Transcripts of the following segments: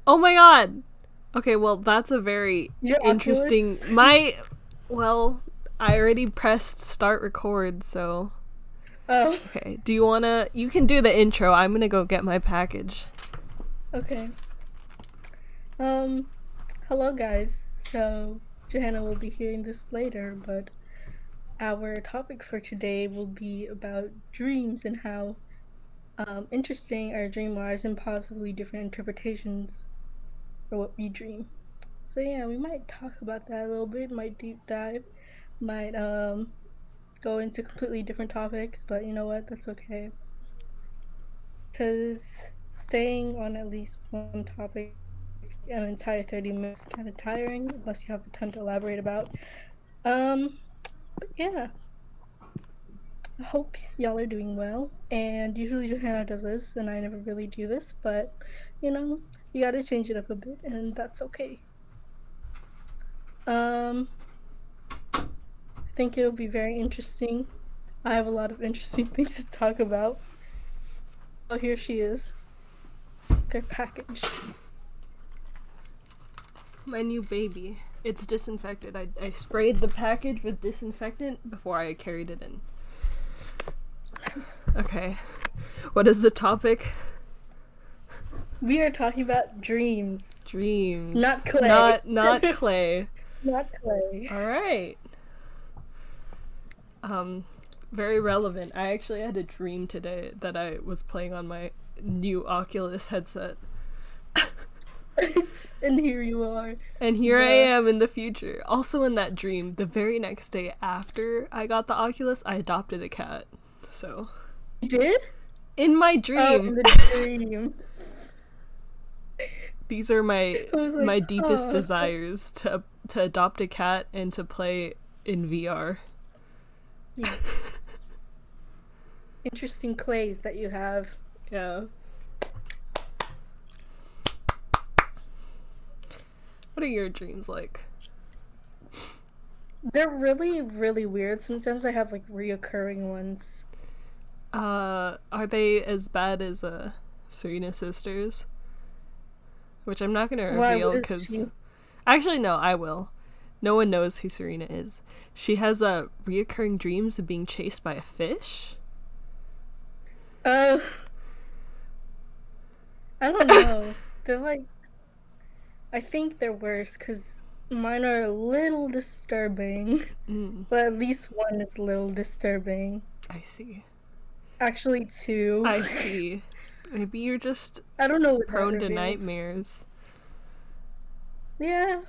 Oh my god. Okay, well, that's a very Your interesting. Oculus? Well, I already pressed start record, so. Oh, Okay, do you wanna. You can do the intro. I'm gonna go get my package. okay. Um, Hello guys. So, Johanna will be hearing this later, but our topic for today will be about dreams and how interesting our dream lives and possibly different interpretations for what we dream. So yeah, we might talk about that a little bit, might deep dive, might go into completely different topics, but you know what? That's okay. Because staying on at least one topic an entire 30 minutes kind of tiring unless you have a ton to elaborate about. But yeah, I hope y'all are doing well. And usually Johanna does this, and I never really do this, but you know, you gotta change it up a bit, and that's okay. I think it'll be very interesting. I have a lot of interesting things to talk about. Oh, here she is. Their package. My new baby. It's disinfected. I sprayed the package with disinfectant before I carried it in. Nice. Okay. What is the topic? We are talking about dreams. Dreams. Not clay. Not clay. Not clay. Alright. Very relevant. I actually had a dream today that I was playing on my new Oculus headset. And here you are. And here I am in the future. Also in that dream, the very next day after I got the Oculus, I adopted a cat. So. You did? In my Oh, dream. in the dream. These are my deepest "Aw." desires to adopt a cat and to play in VR. Yeah. Interesting clays that you have. Yeah. What are your dreams like? They're really, really weird. Sometimes I have like reoccurring ones. Are they as bad as Serena Sisters? Which I'm not gonna Why? reveal What is because she? actually no, I will. No one knows who Serena is. She has reoccurring dreams of being chased by a fish. Uh, I don't know. They're like, I think they're worse because mine are a little disturbing. But at least one is a little disturbing. I see. Actually, two. I see. Maybe you're just I don't know what that prone to reveals. nightmares. Yeah.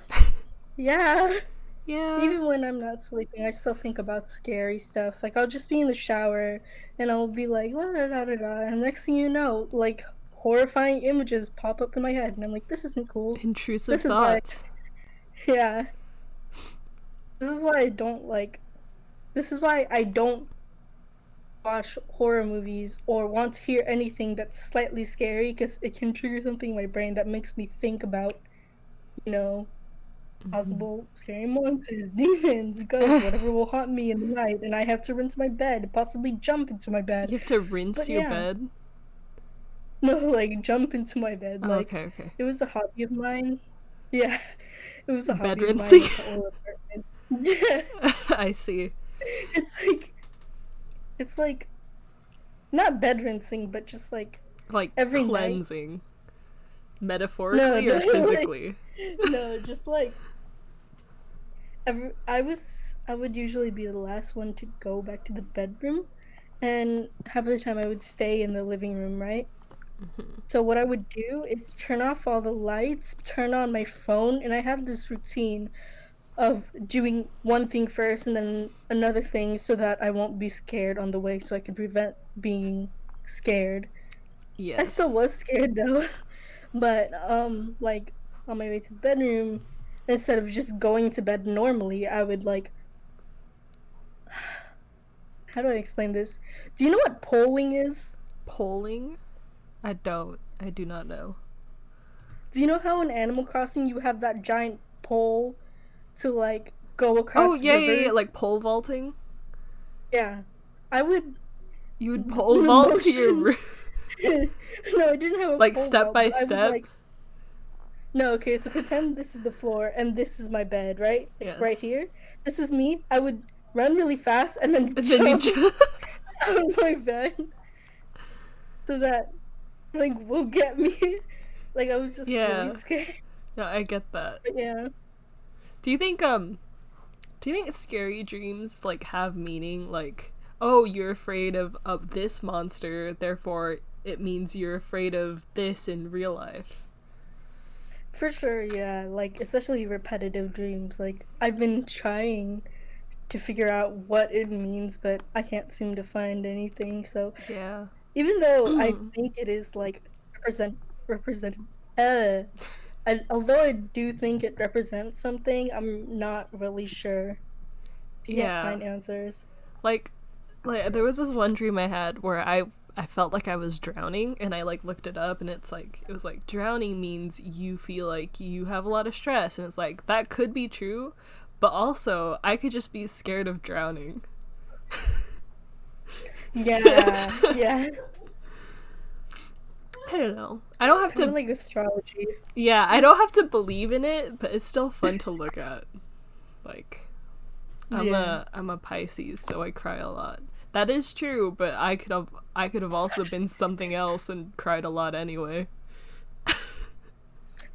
Yeah. Yeah. Even when I'm not sleeping, I still think about scary stuff. Like, I'll just be in the shower and I'll be like, la da da da da. And next thing you know, like, horrifying images pop up in my head. And I'm like, this isn't cool. Intrusive This is why, thoughts. yeah. This is why I don't this is why I don't watch horror movies or want to hear anything that's slightly scary because it can trigger something in my brain that makes me think about, you know, possible scary monsters, demons, ghosts, whatever will haunt me in the night, and I have to run to my bed, possibly jump into my bed. You have to rinse But your yeah. bed? No, like jump into my bed. Oh, Like okay. it was a hobby of mine. Yeah, it was a Bed hobby of mine rinsing? with the old apartment. Yeah, I see. it's like not bed rinsing, but just like Like every night. cleansing. Metaphorically or like- physically? No, just like I would usually be the last one to go back to the bedroom, and half of the time I would stay in the living room, right? So what I would do is turn off all the lights, turn on my phone, and I have this routine of doing one thing first and then another thing so that I won't be scared on the way, so I can prevent being scared. Yes. I still was scared though. But like on my way to the bedroom, instead of just going to bed normally, I would like how do I explain this? Do you know what polling is? Polling? I do not know. Do you know how in Animal Crossing you have that giant pole to like go across Oh, yeah, rivers? like pole vaulting? Yeah. I would You would pole vault to your motion- room? No, I didn't have a Like pole step vault, by but I would, step? like, No, okay, so pretend this is the floor and this is my bed, right? Like right Yes. here. This is me. I would run really fast and then And then you jump just out of my bed so that like will get me. Like I was just really yeah. scared. No, I get that. But yeah. Do you think scary dreams like have meaning? Like, oh, you're afraid of this monster, therefore it means you're afraid of this in real life. For sure, yeah. Like especially repetitive dreams. Like I've been trying to figure out what it means, but I can't seem to find anything. So Yeah. even though I think it is like represent uh although I do think it represents something, I'm not really sure. Can't Yeah. find answers. Like there was this one dream I had where I felt like I was drowning, and I like looked it up, and it was like drowning means you feel like you have a lot of stress, and it's like that could be true, but also I could just be scared of drowning. Yeah, yeah. I don't know. I don't have Kind to of like astrology. Yeah, I don't have to believe in it, but it's still fun to look at. Like Yeah. I'm a Pisces, so I cry a lot. That is true, but I could have also been something else and cried a lot anyway.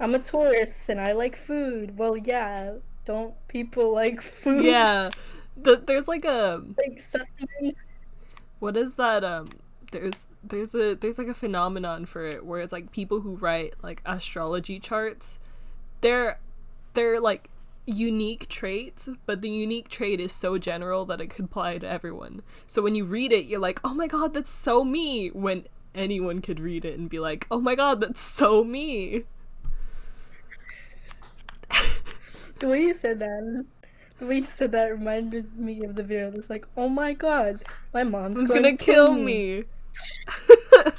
I'm a Taurus and I like food. Well, yeah. Don't people like food? Yeah. There's like a Like sustenance? what is that there's like a phenomenon for it where it's like people who write like astrology charts, they're like unique traits, but the unique trait is so general that it could apply to everyone. So when you read it, you're like, "Oh my god, that's so me," when anyone could read it and be like, "Oh my god, that's so me." The way you said that, the way you said that reminded me of the video that's like, oh my god, my mom's Who's going gonna to kill kill me. me?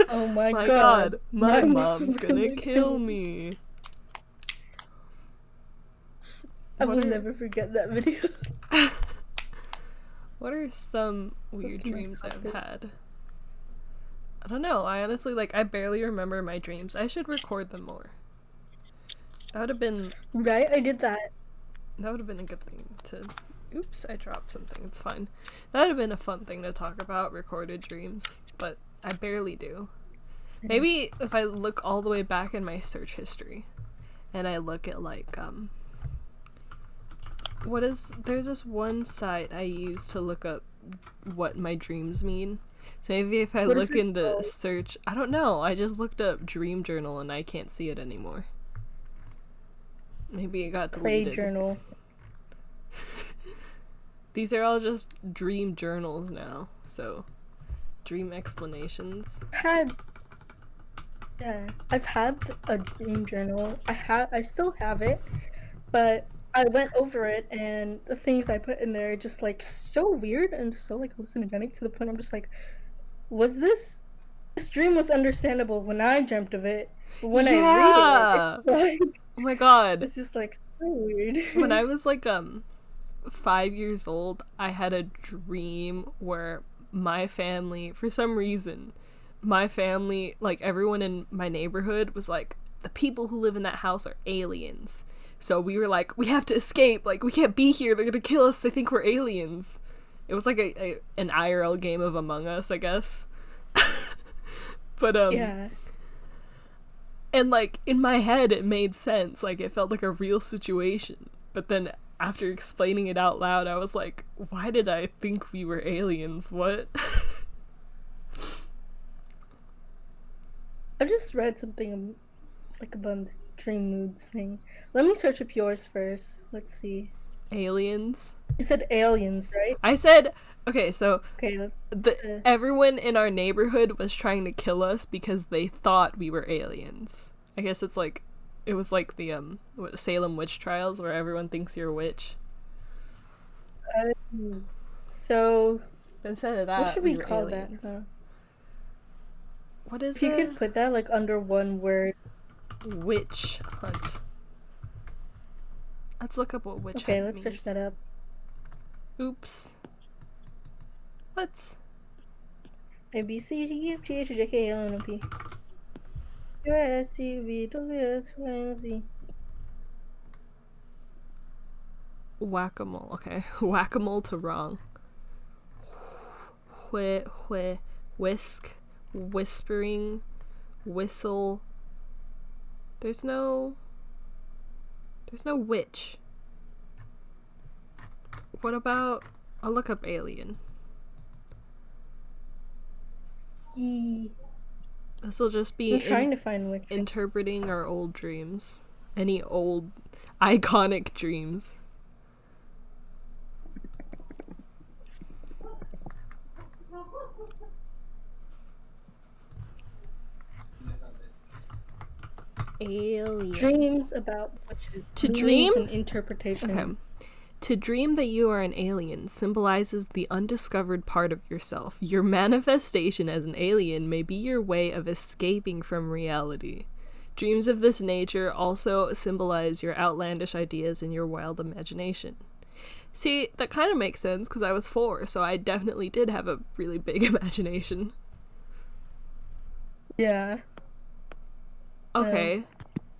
Oh my My god, god, my mom's gonna kill me. me. I What will are never forget that video. what are some weird What's my dreams I've topic? had? I don't know. I honestly I barely remember my dreams. I should record them more. That would have been Right? I did that. a good thing to. Oops, I dropped something. It's fine. That would have been a fun thing to talk about, recorded dreams, but I barely do. Maybe if I look all the way back in my search history and I look at there's this one site I use to look up what my dreams mean. So maybe if I What is look it in the called? search, I don't know. I just looked up dream journal and I can't see it anymore. Maybe it got Play deleted. journal. These are all just dream journals now. So, dream explanations. I've had a dream journal. I still have it, but I went over it and the things I put in there are just like so weird and so like hallucinogenic to the point I'm just like, was this dream was understandable when I dreamt of it, but when I Yeah! read it, Oh my god. it's just like so weird. When I was 5 years old, I had a dream where my family, for some reason, my family, like everyone in my neighborhood was like, the people who live in that house are aliens. So we were like, we have to escape. Like, we can't be here. They're gonna kill us. They think we're aliens. It was like an IRL game of Among Us, I guess. But Yeah. and like in my head it made sense. Like it felt like a real situation. But then after explaining it out loud, I was like, why did I think we were aliens? What? I just read something like about the dream moods thing. Let me search up yours first. Let's see. Aliens? You said aliens, right? I said, okay, so Okay, let's everyone in our neighborhood was trying to kill us because they thought we were aliens. I guess it was like the Salem witch trials where everyone thinks you're a witch. so Instead of that, what should we were call aliens. that? What is If you it? could put that like under one word. Witch hunt. Let's look up what witch Okay, hunt let's means. search that up. Oops. What? A B C D E F G H I J K L M N O P Q R S T U V W X Y and Z. Whack-a-mole. Okay. Whack-a-mole to wrong. Whisk. Whispering. Whistle. There's no witch. What about... I'll look up alien. This will just be I'm trying to find witch. interpreting our old dreams. Any old iconic dreams. Alien. Dreams about witches. To Meanings dream? and interpretation. Okay. To dream that you are an alien symbolizes the undiscovered part of yourself. Your manifestation as an alien may be your way of escaping from reality. Dreams of this nature also symbolize your outlandish ideas and your wild imagination. See, that kind of makes sense because I was 4, so I definitely did have a really big imagination. Yeah. Okay.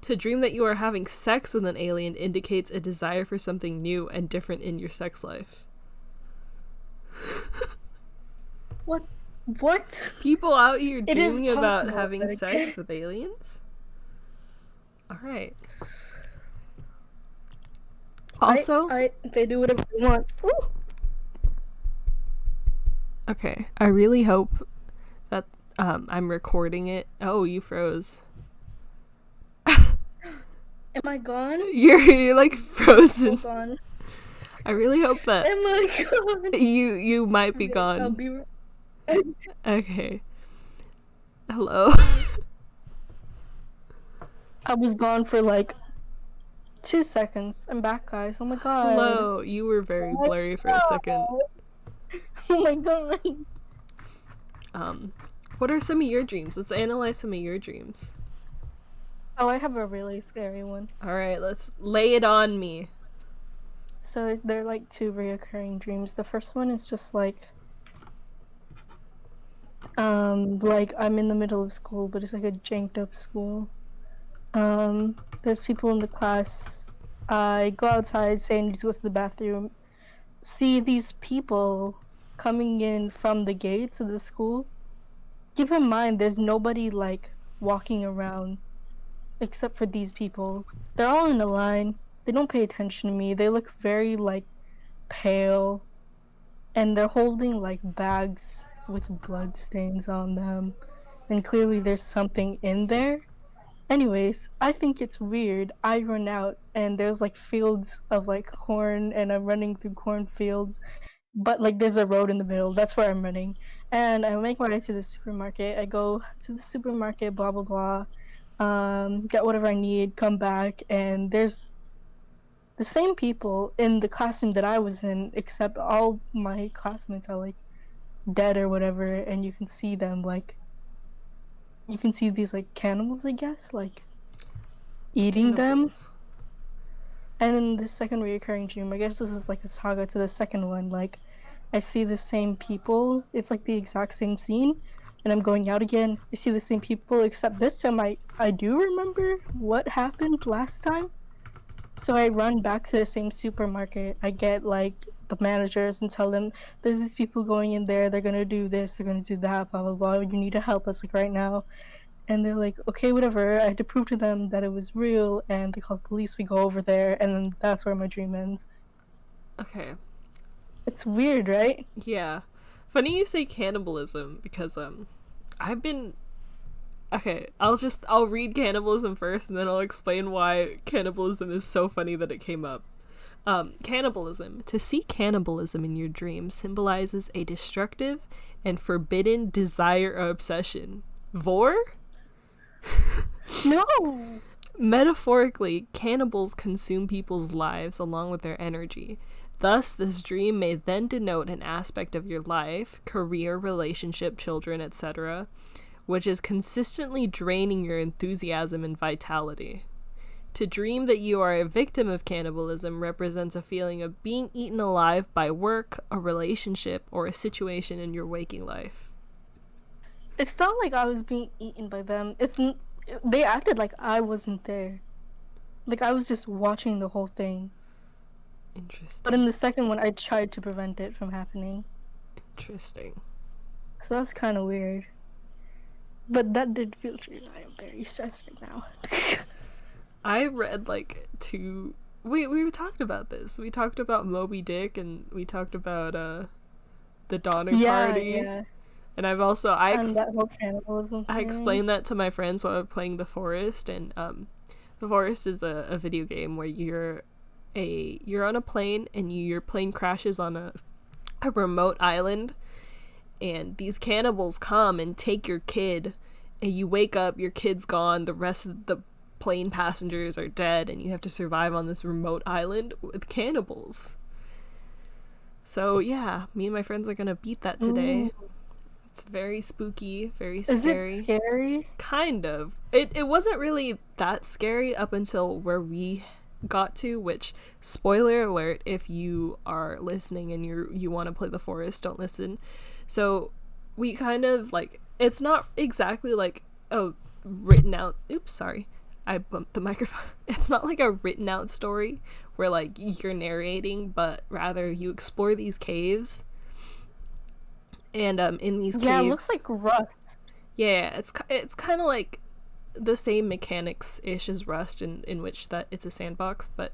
To dream that you are having sex with an alien indicates a desire for something new and different in your sex life. What? People out here It is dreaming about possible, having but sex with aliens? Alright. Also, they do whatever they want. Ooh. okay, I really hope that I'm recording it. Oh, you froze. Am I gone? You're like frozen. Hold on. I really hope that Am I gone? you might be Okay, I'll gone. be. Okay. Hello. I was gone for like 2 seconds. I'm back, guys. Oh my god. Hello. You were very blurry for a second. Oh my god. What are some of your dreams? Let's analyze some of your dreams. Oh, I have a really scary one. Alright, let's lay it on me. So they're like 2 reoccurring dreams. The first one is just like I'm in the middle of school, but it's like a janked up school. There's people in the class. I go outside, say I need to go to the bathroom. See these people coming in from the gates of the school. Keep in mind, there's nobody like walking around except for these people. They're all in a line. They don't pay attention to me. They look very like pale, and they're holding like bags with blood stains on them, and clearly there's something in there. Anyways, I think it's weird. I run out and there's like fields of like corn, and I'm running through cornfields, but like there's a road in the middle. That's where I'm running. And I make my way to the supermarket. I go to the supermarket, blah blah blah. Get whatever I need, come back, and there's the same people in the classroom that I was in, except all my classmates are like dead or whatever, and you can see them like you can see these like cannibals, I guess, like eating them. And in the second reoccurring dream, I guess this is like a saga to the second one, like I see the same people. It's like the exact same scene, and I'm going out again. I see the same people, except this time I do remember what happened last time. So I run back to the same supermarket. I get like the managers and tell them there's these people going in there. They're gonna do this. They're gonna do that. Blah blah blah. You need to help us like right now. And they're like, okay, whatever. I had to prove to them that it was real, and they called police. We go over there, and then that's where my dream ends. Okay. It's weird, right? Yeah. Funny you say cannibalism, because I've been... Okay, I'll read cannibalism first, and then I'll explain why cannibalism is so funny that it came up. Cannibalism. To see cannibalism in your dream symbolizes a destructive and forbidden desire or obsession. Vor? No! Metaphorically, cannibals consume people's lives along with their energy. Thus, this dream may then denote an aspect of your life, career, relationship, children, etc., which is consistently draining your enthusiasm and vitality. To dream that you are a victim of cannibalism represents a feeling of being eaten alive by work, a relationship, or a situation in your waking life. It's not like I was being eaten by them. They acted like I wasn't there. Like I was just watching the whole thing. Interesting. But in the second one, I tried to prevent it from happening. Interesting. So that's kind of weird. But that did feel true. I am very stressed right now. I read like two. We talked about this. We talked about Moby Dick, and we talked about the Donner Party. Yeah. And I've also And that whole cannibalism I thing. explained that to my friends while playing The Forest, and The Forest is a video game where you're on a plane, and your plane crashes on a remote island, and these cannibals come and take your kid, and you wake up, your kid's gone, the rest of the plane passengers are dead, and you have to survive on this remote island with cannibals. So yeah, me and my friends are gonna beat that today. Ooh. It's very spooky, very scary. Is it scary? Kind of. It wasn't really that scary up until where we got to, which, spoiler alert, if you are listening and you want to play The Forest, don't listen. So we kind of like, it's not exactly like written out, oops, sorry, I bumped the microphone. It's not like a written out story where like you're narrating, but rather you explore these caves, and in these caves, Yeah, it looks like Rust. yeah, it's kind of like the same mechanics ish as Rust, in which that it's a sandbox, but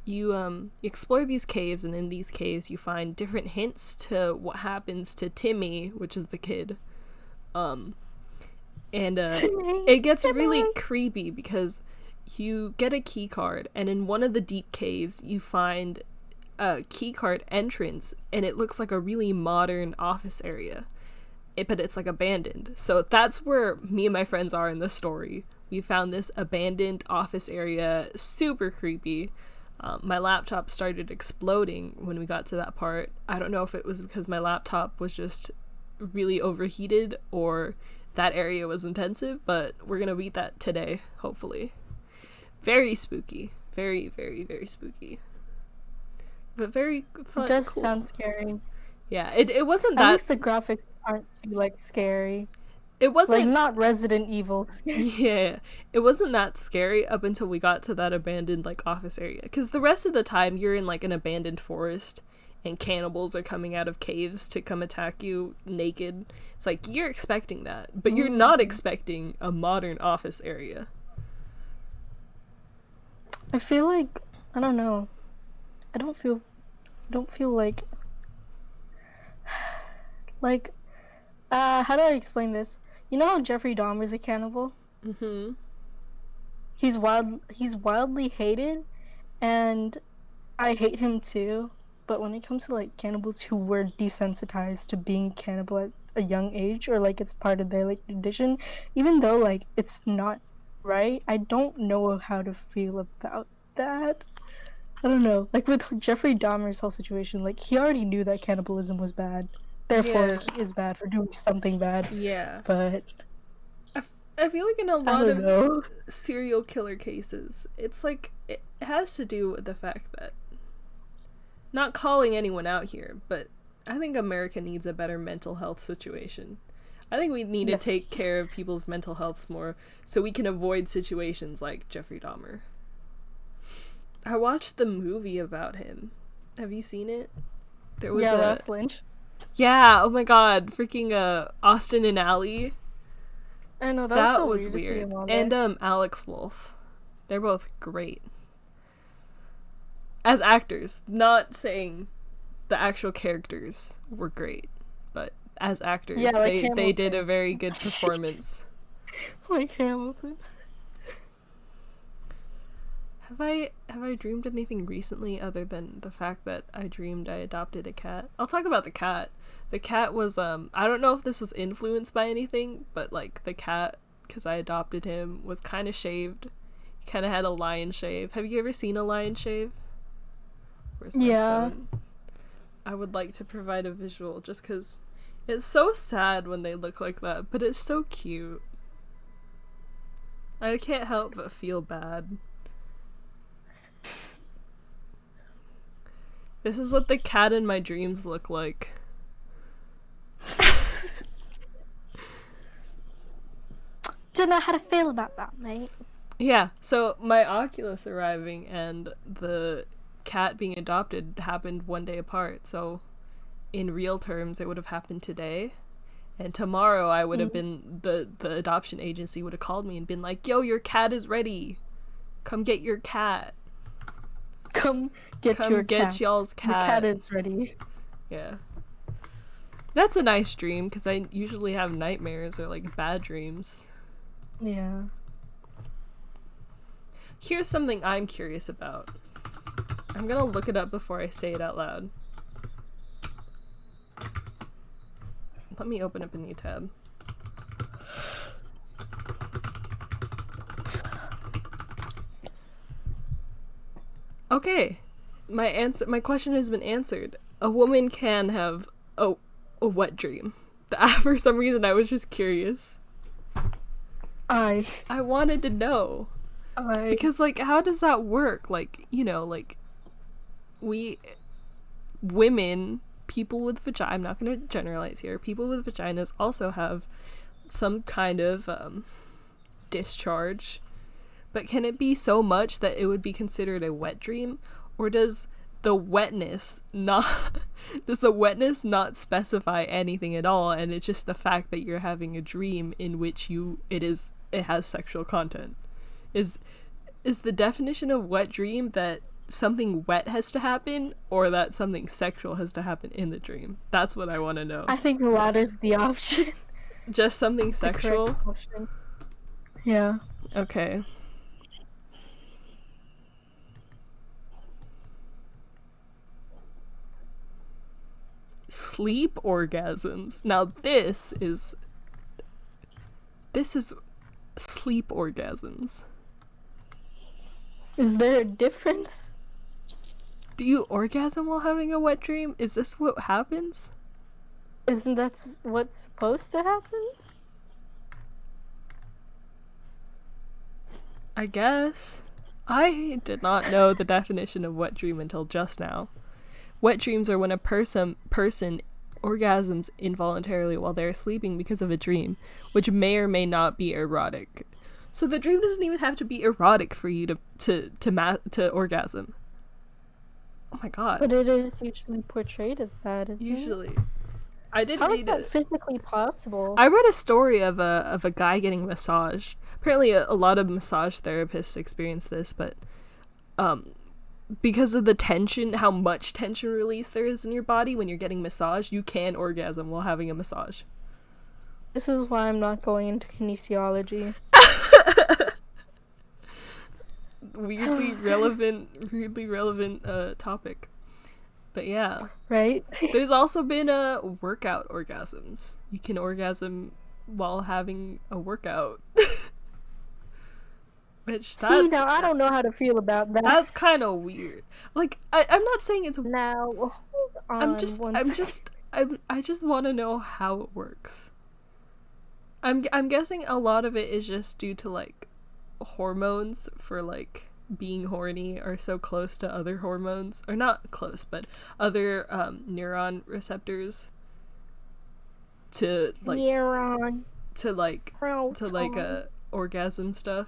you explore these caves, and in these caves you find different hints to what happens to Timmy, which is the kid. It gets really creepy because you get a key card, and in one of the deep caves you find a key card entrance, and it looks like a really modern office area. But it's like abandoned. So that's where me and my friends are in the story. We found this abandoned office area, super creepy. My laptop started exploding when we got to that part. I don't know if it was because my laptop was just really overheated or that area was intensive, but we're gonna beat that today, hopefully. Very spooky. Very, very, very spooky. But very fun. It does cool. sound scary. Yeah, it wasn't At that... least the graphics aren't too, like, scary. It wasn't... Like, not Resident Evil scary. Yeah, it wasn't that scary up until we got to that abandoned, like, office area. Because the rest of the time, you're in, like, an abandoned forest, and cannibals are coming out of caves to come attack you naked. It's like, you're expecting that, but you're not expecting a modern office area. I feel like, I don't know. I don't feel like how do I explain this? You know how Jeffrey Dahmer's a cannibal? Mm-hmm. He's wildly hated, and I hate him too. But when it comes to like cannibals who were desensitized to being cannibal at a young age, or like it's part of their like tradition, even though like it's not right, I don't know how to feel about that. I don't know. Like with Jeffrey Dahmer's whole situation, like he already knew that cannibalism was bad. Therefore, he is bad for doing something bad. Yeah. But I feel like in a lot of serial killer cases, it's like it has to do with the fact that, not calling anyone out here, but I think America needs a better mental health situation. I think we need to take care of people's mental healths more so we can avoid situations like Jeffrey Dahmer. I watched the movie about him. Have you seen it? There was Ross Lynch. Yeah, oh my god, freaking Austin and Ally. I know, that so was weird. And Alex Wolff. They're both great. As actors, not saying the actual characters were great, but as actors, they did a very good performance. Like Hamilton. Have I dreamed anything recently other than the fact that I dreamed I adopted a cat? I'll talk about the cat. The cat was I don't know if this was influenced by anything, but like the cat, because I adopted him, was kind of shaved. He kind of had a lion shave. Have you ever seen a lion shave? Where's my phone? I would like to provide a visual just because it's so sad when they look like that, but it's so cute. I can't help but feel bad. This is what the cat in my dreams look like. Don't know how to feel about that, mate. Yeah, so my Oculus arriving and the cat being adopted happened one day apart. So in real terms, it would have happened today. And tomorrow I would have been, the adoption agency would have called me and been like, yo, your cat is ready. Come get your cat. Come get y'all's cat. Your cat is ready. Yeah. That's a nice dream, because I usually have nightmares or, like, bad dreams. Yeah. Here's something I'm curious about. I'm gonna look it up before I say it out loud. Let me open up a new tab. Okay. My question has been answered. A woman can have a wet dream. For some reason I was just curious. I wanted to know. Because, like, how does that work? Like, you know, like, women, people with vagina, I'm not going to generalize here, people with vaginas also have some kind of discharge. But can it be so much that it would be considered a wet dream? Or does the wetness not specify anything at all, and it's just the fact that you're having a dream in which it has sexual content? Is the definition of wet dream that something wet has to happen, or that something sexual has to happen in the dream? That's what I want to know. I think the latter's the option. Just something sexual? Yeah. Okay. Sleep orgasms. Now this is sleep orgasms. Is there a difference? Do you orgasm while having a wet dream? Is this what happens? Isn't that what's supposed to happen? I guess. I did not know the definition of wet dream until just now. Wet dreams are when a person orgasms involuntarily while they're sleeping because of a dream, which may or may not be erotic. So the dream doesn't even have to be erotic for you to orgasm. Oh my god. But it is usually portrayed as that, isn't usually. it? I didn't How read is that it. physically possible? I read a story of a guy getting massaged. Apparently a lot of massage therapists experience this, but because of the tension, how much tension release there is in your body when you're getting massaged, you can orgasm while having a massage. This is why I'm not going into kinesiology. weirdly relevant topic. But yeah. Right? There's also been workout orgasms. You can orgasm while having a workout. Which See, now I don't know how to feel about that. That's kind of weird. Like, I'm not saying it's. Now, hold on. I just want to know how it works. I'm guessing a lot of it is just due to, like, hormones for, like, being horny are so close to other hormones, or not close, but other neuron receptors to orgasm stuff.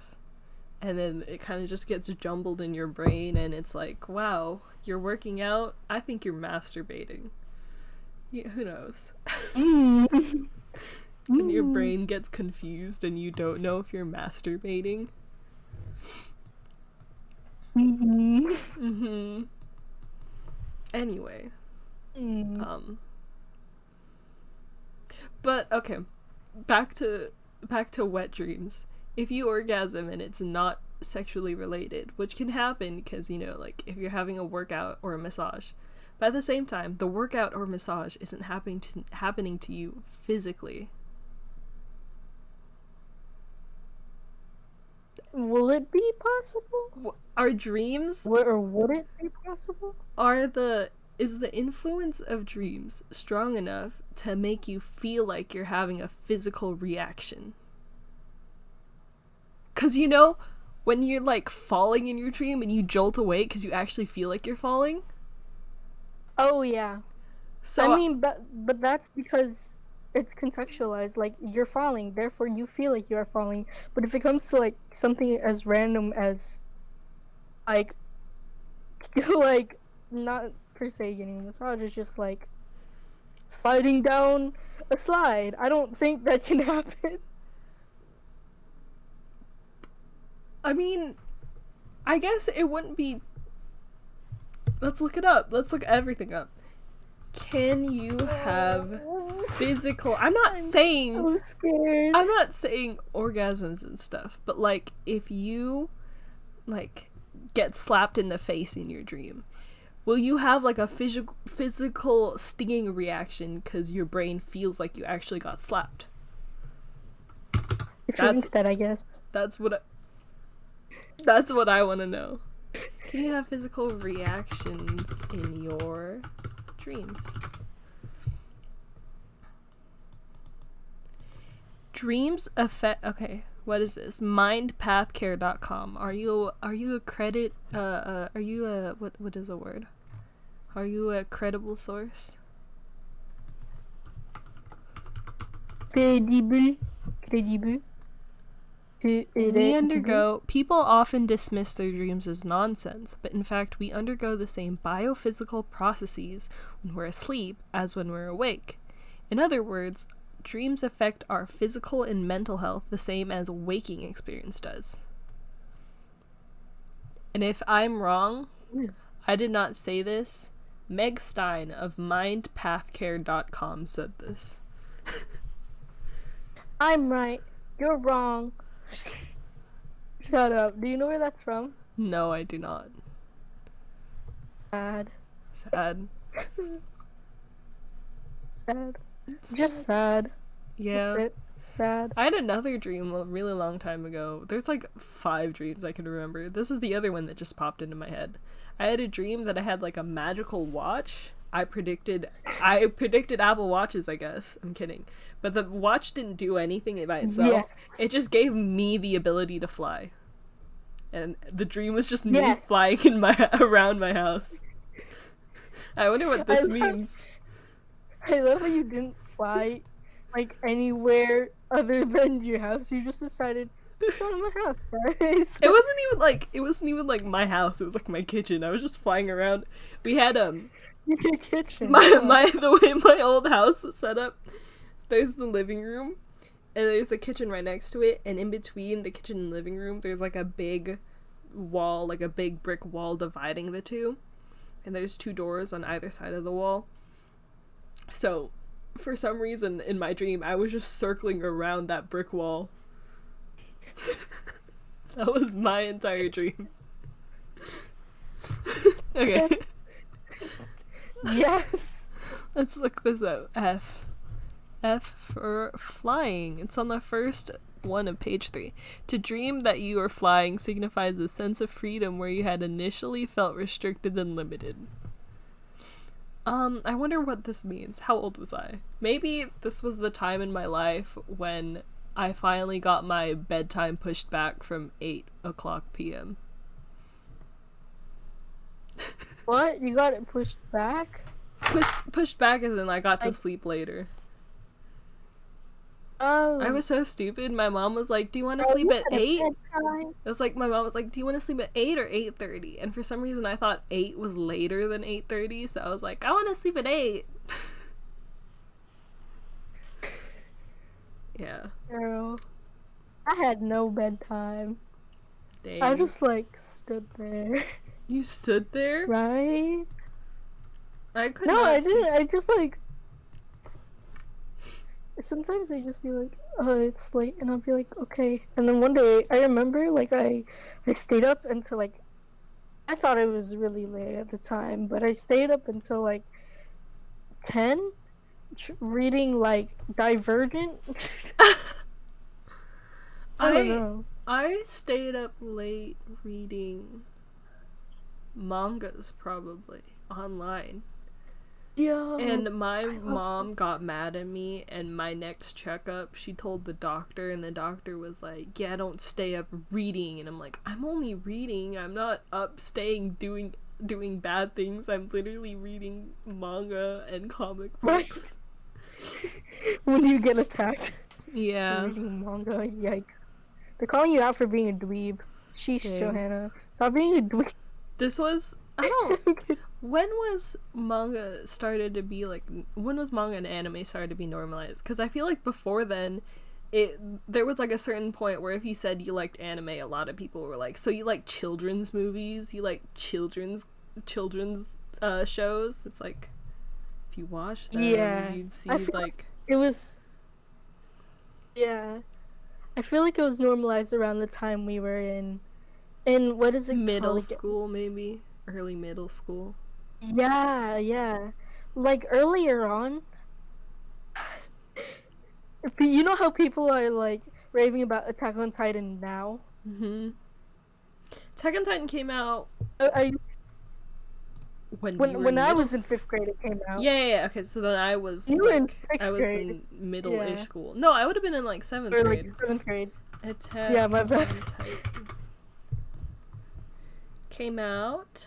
And then it kind of just gets jumbled in your brain, and it's like, wow, you're working out? I think you're masturbating. Yeah, who knows? When your brain gets confused and you don't know if you're masturbating. Anyway. But, okay. Back to wet dreams. If you orgasm and it's not sexually related, which can happen because, you know, like, if you're having a workout or a massage, but at the same time, the workout or massage isn't happening to you physically. Will it be possible? Are dreams... Or would it be possible? Is the influence of dreams strong enough to make you feel like you're having a physical reaction? Because, you know, when you're, like, falling in your dream and you jolt awake because you actually feel like you're falling? Oh, yeah. So, I mean, but that's because it's contextualized. Like, you're falling, therefore you feel like you are falling. But if it comes to, like, something as random as, like, like, not per se getting a massage, it's just like sliding down a slide. I don't think that can happen. I mean, I guess it wouldn't be. Let's look it up. Let's look everything up. Can you have physical? I'm not saying. So scared. I'm not saying orgasms and stuff, but like if you like get slapped in the face in your dream, will you have like a physical stinging reaction because your brain feels like you actually got slapped? That's that, I guess. That's what I want to know. Can you have physical reactions in your dreams? Dreams affect. Okay, what is this? Mindpathcare.com. Are you a credit? Are you a what is a word? Are you a credible source? Credible. People often dismiss their dreams as nonsense, but in fact we undergo the same biophysical processes when we're asleep as when we're awake. In other words, dreams affect our physical and mental health the same as waking experience does. And if I'm wrong, I did not say this. Meg Stein of mindpathcare.com said this. I'm right. You're wrong. Shut up. Do you know where that's from? No, I do not. Sad. Sad. Sad. Just sad. Yeah. That's it. Sad. I had another dream a really long time ago. There's like 5 dreams I can remember. This is the other one that just popped into my head. I had a dream that I had like a magical watch. I predicted Apple Watches, I guess. I'm kidding. But the watch didn't do anything by itself. Yes. It just gave me the ability to fly. And the dream was just me flying in around my house. I wonder what this means. I love how you didn't fly like anywhere other than your house. You just decided it's not my house, guys. It wasn't even like my house. It was like my kitchen. I was just flying around. We had your kitchen. The way my old house was set up. There's the living room, and there's the kitchen right next to it, and in between the kitchen and living room, there's like a big wall, like a big brick wall dividing the two, and there's 2 doors on either side of the wall. So, for some reason in my dream, I was just circling around that brick wall. That was my entire dream. Okay. Yes. Let's look this up. F for flying. It's on the first one of page 3. To dream that you are flying signifies a sense of freedom where you had initially felt restricted and limited. I wonder what this means. How old was I? Maybe this was the time in my life when I finally got my bedtime pushed back from 8:00 p.m. What? You got it pushed back? Pushed back as in I got to sleep later. Oh. I was so stupid. My mom was like, do you want to sleep at 8? It was like, my mom was like, do you want to sleep at 8 or 8:30? And for some reason I thought 8 was later than 8:30, so I was like, I want to sleep at 8. Yeah. Girl, I had no bedtime. Dang. I just like stood there. You stood there? Right? I couldn't. No, I didn't. I just like. Sometimes I just be like, oh, it's late, and I'll be like, okay. And then one day, I remember, like, I stayed up until, like, I thought it was really late at the time, but I stayed up until, like, 10, reading, like, Divergent. I don't know. I stayed up late reading mangas, probably, online. Yeah. And my mom got mad at me, and my next checkup, she told the doctor, and the doctor was like, yeah, don't stay up reading. And I'm like, I'm only reading. I'm not up staying doing bad things. I'm literally reading manga and comic books. When you get attacked. Yeah. Reading manga, yikes. They're calling you out for being a dweeb. Sheesh, Johanna. Stop being a dweeb. This was I don't. When was manga started to be like? When was manga and anime started to be normalized? Because I feel like before then, there was like a certain point where if you said you liked anime, a lot of people were like, so you like children's movies, you like children's shows. It's like, if you watch them, Yeah. you'd see I feel like it was. Yeah. I feel like it was normalized around the time we were in what is it middle called again? school, maybe early middle school. Yeah, yeah. Like earlier on, you know how people are like raving about Attack on Titan now? Mm-hmm. Attack on Titan came out Are you, when we were when in I middle was in school. 5th grade, it came out. Yeah. Okay, so then I was You were in like, I 6th was grade. in middle-ish Yeah. school. No, I would have been in like 7th Or grade. like 7th grade. Attack Yeah, my bad. on Titan came out.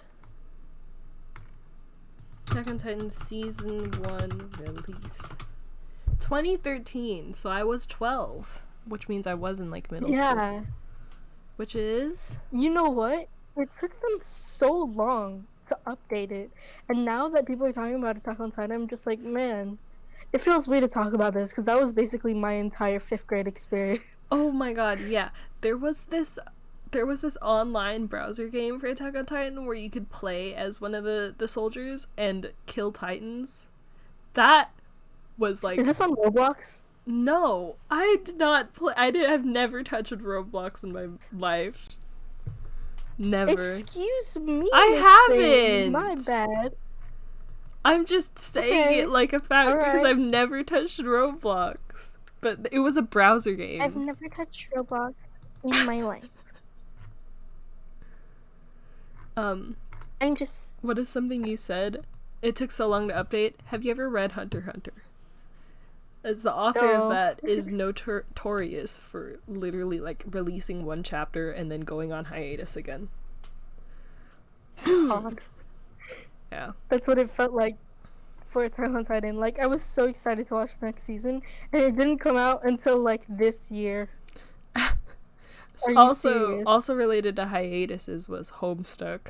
Attack on Titan season 1 release 2013. So I was 12, which means I was in like middle school. Yeah. Which is You know what? It took them so long to update it. And now that people are talking about Attack on Titan, I'm just like, man, it feels weird to talk about this because that was basically my entire 5th grade experience. oh my god, yeah. There was this online browser game for Attack on Titan where you could play as one of the soldiers and kill titans. That was like Is this on Roblox? no, I did not play. I've never touched Roblox in my life. Never. Excuse me. I Miss Thing. haven't. My bad. I'm just saying Okay. it like a fact because Alright. I've never touched Roblox. But it was a browser game. I've never touched Roblox in my life. I'm just. What is something you said? It took so long to update. Have you ever read Hunter x Hunter? As the author No. of that is notorious for literally like releasing one chapter and then going on hiatus again. God. Yeah. That's what it felt like for Attack on Titan. Like, I was so excited to watch the next season, and it didn't come out until, like, this year. Are you serious? Also related to hiatuses was Homestuck,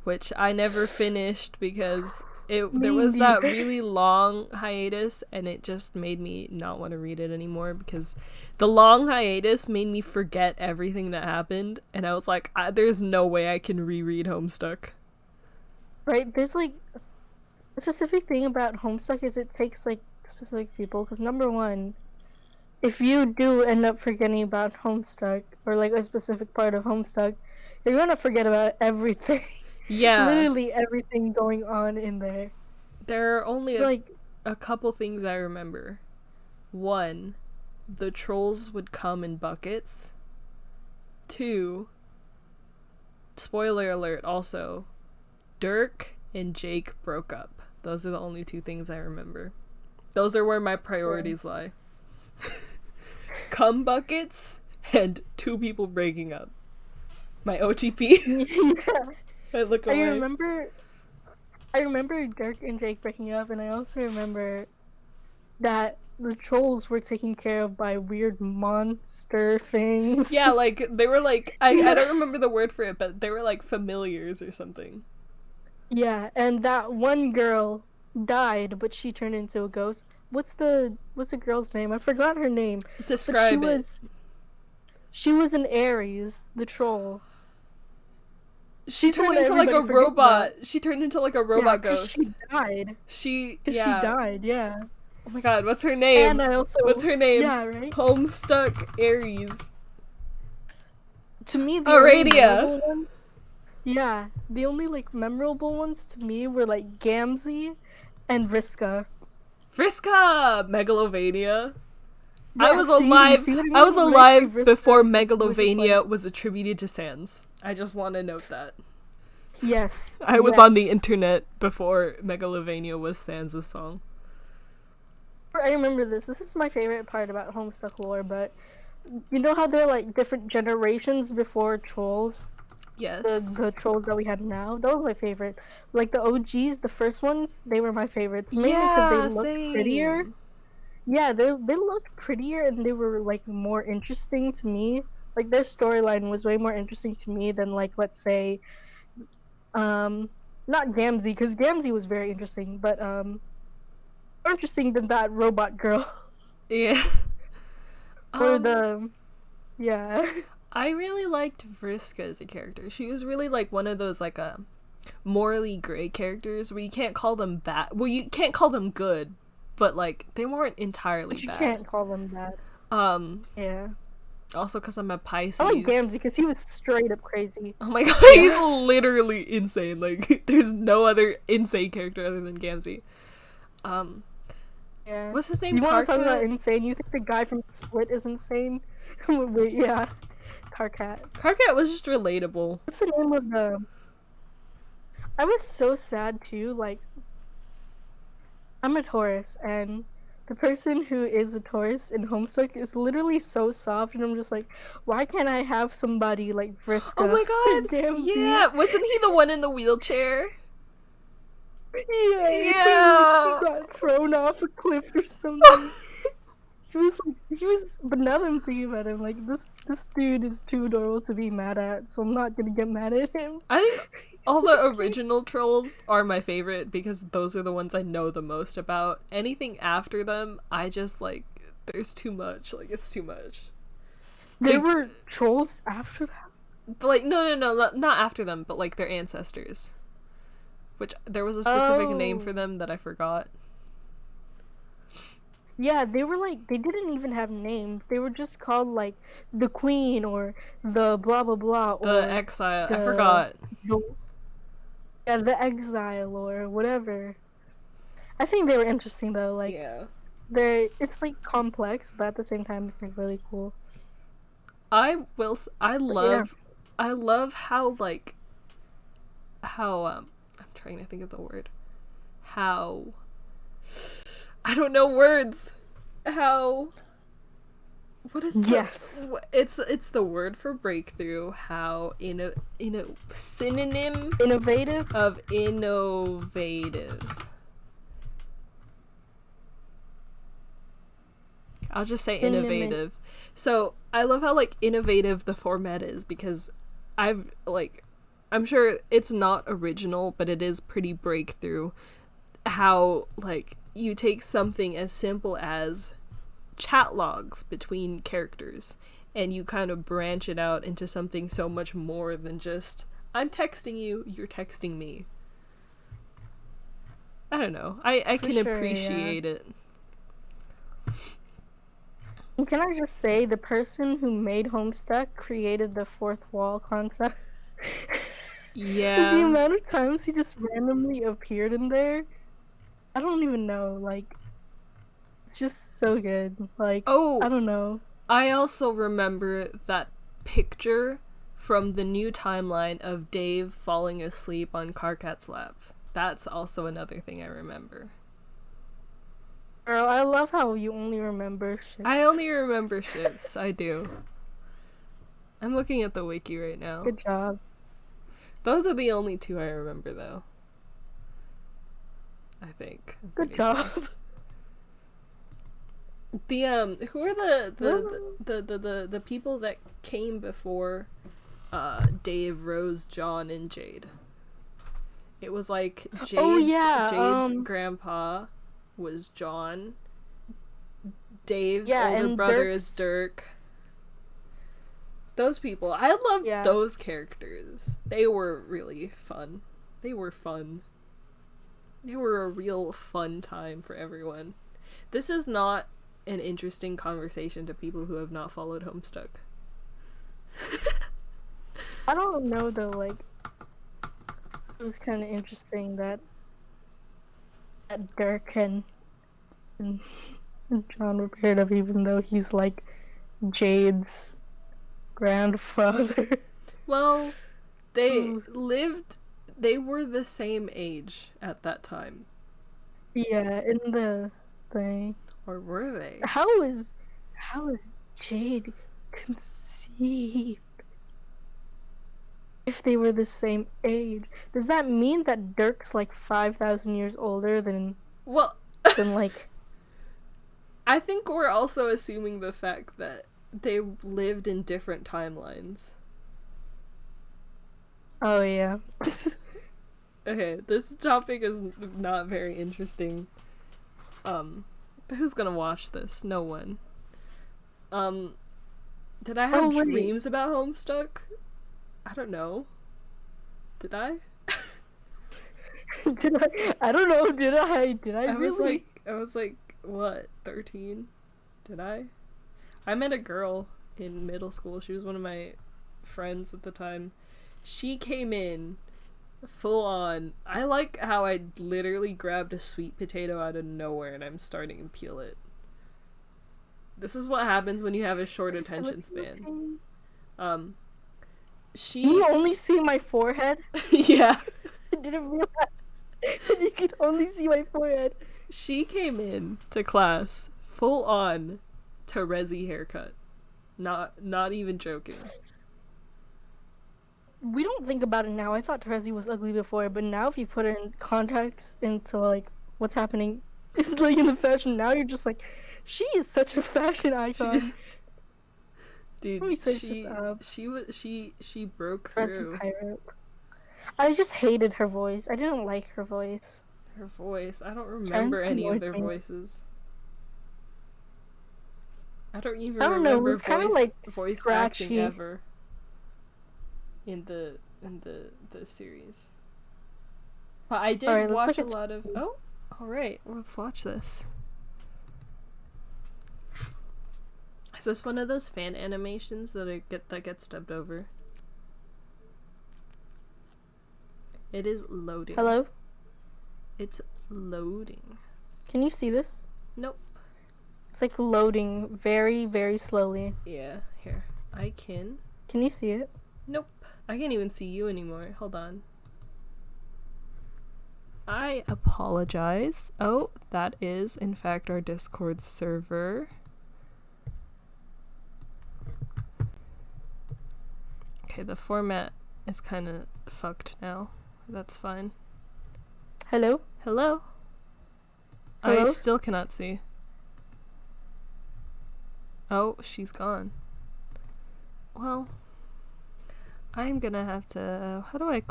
which I never finished because there was that neither. really long hiatus and it just made me not want to read it anymore because the long hiatus made me forget everything that happened and I was like, there's no way I can reread Homestuck. Right? There's, like, a specific thing about Homestuck is it takes, like, specific people, because number one, if you do end up forgetting about Homestuck, or, like, a specific part of Homestuck, you're gonna forget about everything. Yeah. Literally everything going on in there. There are only It's a couple things I remember. One, the trolls would come in buckets. Two, spoiler alert also, Dirk and Jake broke up. Those are the only two things I remember. Those are where my priorities lie. Cum buckets and two people breaking up. My OTP. yeah. I look away. I remember Dirk and Jake breaking up, and I also remember that the trolls were taken care of by weird monster things. Yeah, like, they were like, I don't remember the word for it, but they were like familiars or something. Yeah, and that one girl died, but she turned into a ghost. What's the girl's name? I forgot her name. Describe it. She was an Aries, the troll. She turned what into like a everybody forgets robot. She turned into like a robot yeah, 'cause ghost. She died. She She died, yeah. Oh my god, what's her name? And I also. What's her name? Yeah, right? Homestuck Aries. To me, the Aradia. only memorable ones, yeah, the only like memorable ones to me were like Gamzee and Vriska. Vriska! Megalovania. Yeah, I was see- alive. see what I I was mean? alive Vriska before was, Megalovania like- was attributed to Sans. I just want to note that. Yes. I was yes. on the internet before Megalovania was Sans' song. I remember this. This is my favorite part about Homestuck lore, but you know how there are like different generations before trolls? Yes. The trolls that we have now? That was my favorite. Like the OGs, the first ones, they were my favorites. Mainly because they looked same. prettier. Yeah, they looked prettier and they were like more interesting to me. Like their storyline was way more interesting to me than like let's say Not Gamzee, because Gamzee was very interesting, but more interesting than that robot girl. Yeah. Or the yeah. I really liked Vriska as a character. She was really like one of those like morally gray characters where you can't call them bad. Well, you can't call them good, but like they weren't entirely But you bad. can't call them that. Yeah. Also, because I'm a Pisces. I like Gamzee because he was straight up crazy. Oh my god, he's literally insane. Like, there's no other insane character other than Gamzee. Yeah. What's his name? You want to talk about insane? You think the guy from Split is insane? Wait, yeah. Karkat. Karkat was just relatable. What's the name of the... I was so sad too, like... I'm a Taurus, and the person who is a Taurus in Homestuck is literally so soft, and I'm just like, why can't I have somebody like Vriska? Oh my god! Yeah! Wasn't he the one in the wheelchair? Yeah! Yeah! He got thrown off a cliff or something. He was, but now that I'm thinking about him, like, this dude is too adorable to be mad at, so I'm not gonna get mad at him. I think all the original trolls are my favorite because those are the ones I know the most about. Anything after them, I just, like, there's too much. Like, it's too much. There were trolls after that? Like, no, not after them, but, like, their ancestors. Which, there was a specific name for them that I forgot. Yeah, they were like, they didn't even have names. They were just called like the Queen or the blah blah blah. Or the Exile. I forgot. Yeah, the Exile or whatever. I think they were interesting though. Like, yeah, it's like complex, but at the same time, it's like really cool. I love how like how I'm trying to think of the word. How I don't know words. How what is yes? It's the word for breakthrough. How synonym innovative of innovative. I'll just say innovative. So I love how like innovative the format is because I'm sure it's not original, but it is pretty breakthrough. How like you take something as simple as chat logs between characters and you kind of branch it out into something so much more than just I'm texting you, you're texting me. I don't know. I can appreciate it. Can I just say the person who made Homestuck created the fourth wall concept? Yeah. The amount of times he just randomly appeared in there, I don't even know. Like, it's just so good. Like, I don't know. I also remember that picture from the new timeline of Dave falling asleep on Karkat's lap. That's also another thing I remember. Girl, I love how you only remember ships. I only remember ships. I do. I'm looking at the wiki right now. Good job. Those are the only two I remember, though. I think. Good job. Sure. The who are the people that came before Dave, Rose, John, and Jade? It was like Jade's grandpa was John. Dave's older brother is Dirk. Those people. I loved those characters. They were really fun. They were a real fun time for everyone. This is not an interesting conversation to people who have not followed Homestuck. I don't know though, like, it was kind of interesting that Dirk and John were paired up, even though he's like Jade's grandfather. Well, they were the same age at that time. Yeah, in the thing. Or were they? How is Jade conceived? If they were the same age, does that mean that Dirk's like 5,000 years older than like? I think we're also assuming the fact that they lived in different timelines. Oh yeah. Okay, this topic is not very interesting. But who's gonna watch this? No one. Um, did I have wait. dreams about Homestuck? I don't know. Did I? Did I? I don't know. Did I? Did I really? I was like, what, 13? Did I? I met a girl in middle school. She was one of my friends at the time. She came in full on. I like how I literally grabbed a sweet potato out of nowhere and I'm starting to peel it. This is what happens when you have a short attention span. You only see my forehead? Yeah. I didn't realize you could only see my forehead. She came in to class full on Terezi haircut. Not even joking. We don't think about it now. I thought Terezi was ugly before, but now if you put it in context into like what's happening like in the fashion now, you're just like, she is such a fashion icon. Dude, she broke through. I just hated her voice. I didn't like her voice. Her voice. I don't remember any of their voices. I don't even remember voice acting ever in the series. But I did watch a lot of. Oh, all right. Let's watch this. Is this one of those fan animations that gets dubbed over? It is loading. Hello? It's loading. Can you see this? Nope. It's like loading very, very slowly. Yeah, here. I can. Can you see it? Nope. I can't even see you anymore. Hold on. I apologize. Oh, that is, in fact, our Discord server. Okay, the format is kind of fucked now. That's fine. Hello? Hello? I still cannot see. Oh, she's gone. Well, I'm gonna have to... How do I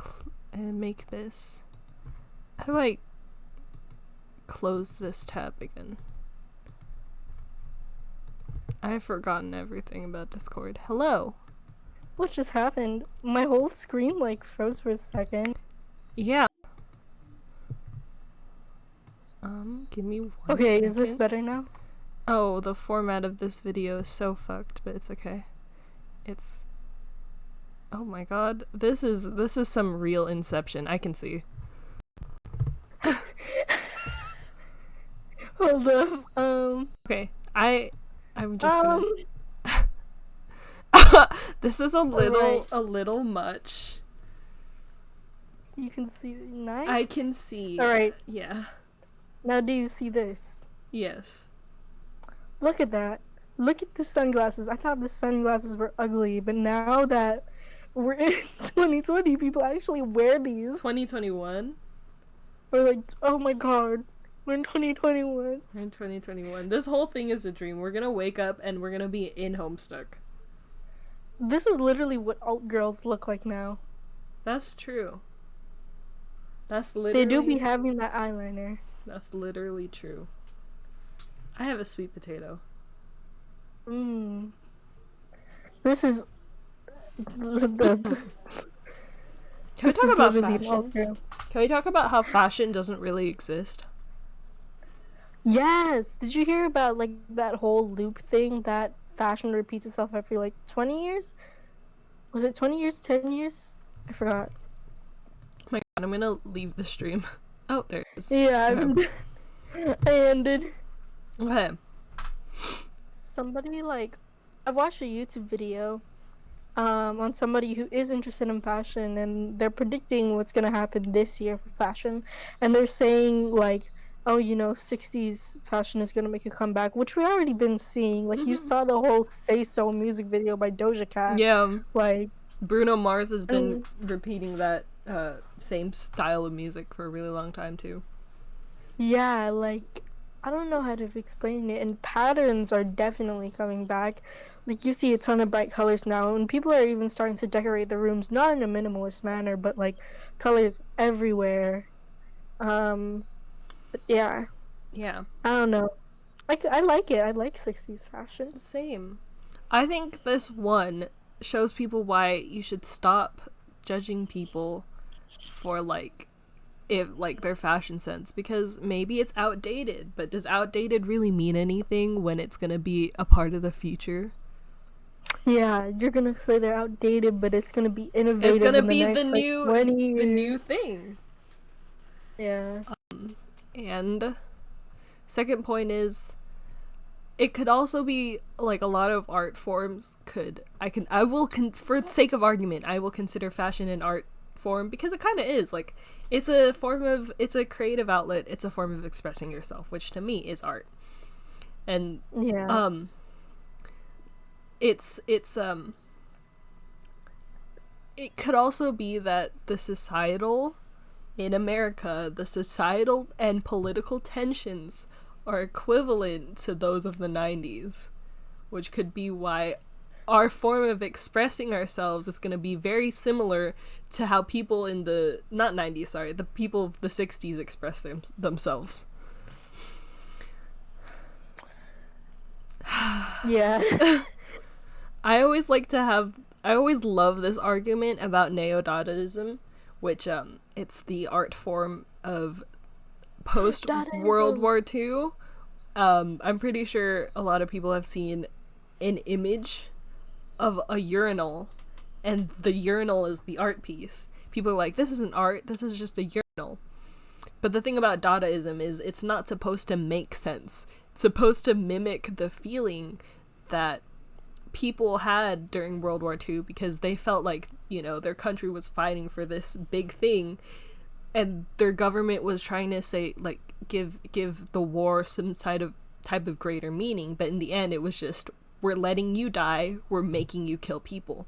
make this? How do I close this tab again? I've forgotten everything about Discord. Hello? What just happened? My whole screen, like, froze for a second. Yeah. Give me 1 second. Okay, is this better now? Oh, the format of this video is so fucked, but it's okay. It's... Oh my god. This is some real Inception. I can see. Hold up. Okay. I'm just gonna... This is a little much. You can see nice? I can see. Alright. Yeah. Now do you see this? Yes. Look at that. Look at the sunglasses. I thought the sunglasses were ugly, but now that we're in 2020, people actually wear these. 2021? Or like, oh my god. We're in 2021. We're in 2021. This whole thing is a dream. We're gonna wake up and we're gonna be in Homestuck. This is literally what alt girls look like now. That's true. That's literally... They do be having that eyeliner. That's literally true. I have a sweet potato. This is... Can we talk about fashion? Can we talk about how fashion doesn't really exist? Yes! Did you hear about, like, that whole loop thing that fashion repeats itself every, like, 20 years? Was it 20 years? 10 years? I forgot. Oh my god, I'm gonna leave the stream. Oh, there it is. Yeah, I ended. Okay. Somebody, like... I watched a YouTube video on somebody who is interested in fashion, and they're predicting what's gonna happen this year for fashion. And they're saying, like, oh, you know, 60s fashion is gonna make a comeback, which we already been seeing. Like, you saw the whole Say So music video by Doja Cat. Yeah. Like, Bruno Mars has been repeating that same style of music for a really long time, too. Yeah, like, I don't know how to explain it, and patterns are definitely coming back. Like, you see a ton of bright colors now, and people are even starting to decorate the rooms, not in a minimalist manner, but, like, colors everywhere. But yeah, Yeah, I don't know. I like it. I like 60s fashion. same. I think this one shows people why you should stop judging people for like if like their fashion sense, because maybe it's outdated, but does outdated really mean anything when it's going to be a part of the future? Yeah, you're gonna say they're outdated, but it's gonna be It's innovative going to in the be the next, like, new 20 the new years. thing. Yeah. And second point is it could also be like a lot of art forms could for the sake of argument I will consider fashion an art form, because it kind of is. Like, it's a creative outlet, it's a form of expressing yourself, which to me is art. And Yeah. it's it could also be that in America, the societal and political tensions are equivalent to those of the 90s, which could be why our form of expressing ourselves is going to be very similar to how people in the not 90s, sorry, the people of the 60s express themselves. Yeah. I always love this argument about neo-Dadaism, which it's the art form of post World Dadaism. War II. I'm pretty sure a lot of people have seen an image of a urinal, and the urinal is the art piece. People are like, this isn't art, this is just a urinal. But the thing about Dadaism is it's not supposed to make sense. It's supposed to mimic the feeling that people had during World War II, because they felt like, their country was fighting for this big thing, and their government was trying to say, like, give the war some type of greater meaning, but in the end it was just, we're letting you die, we're making you kill people.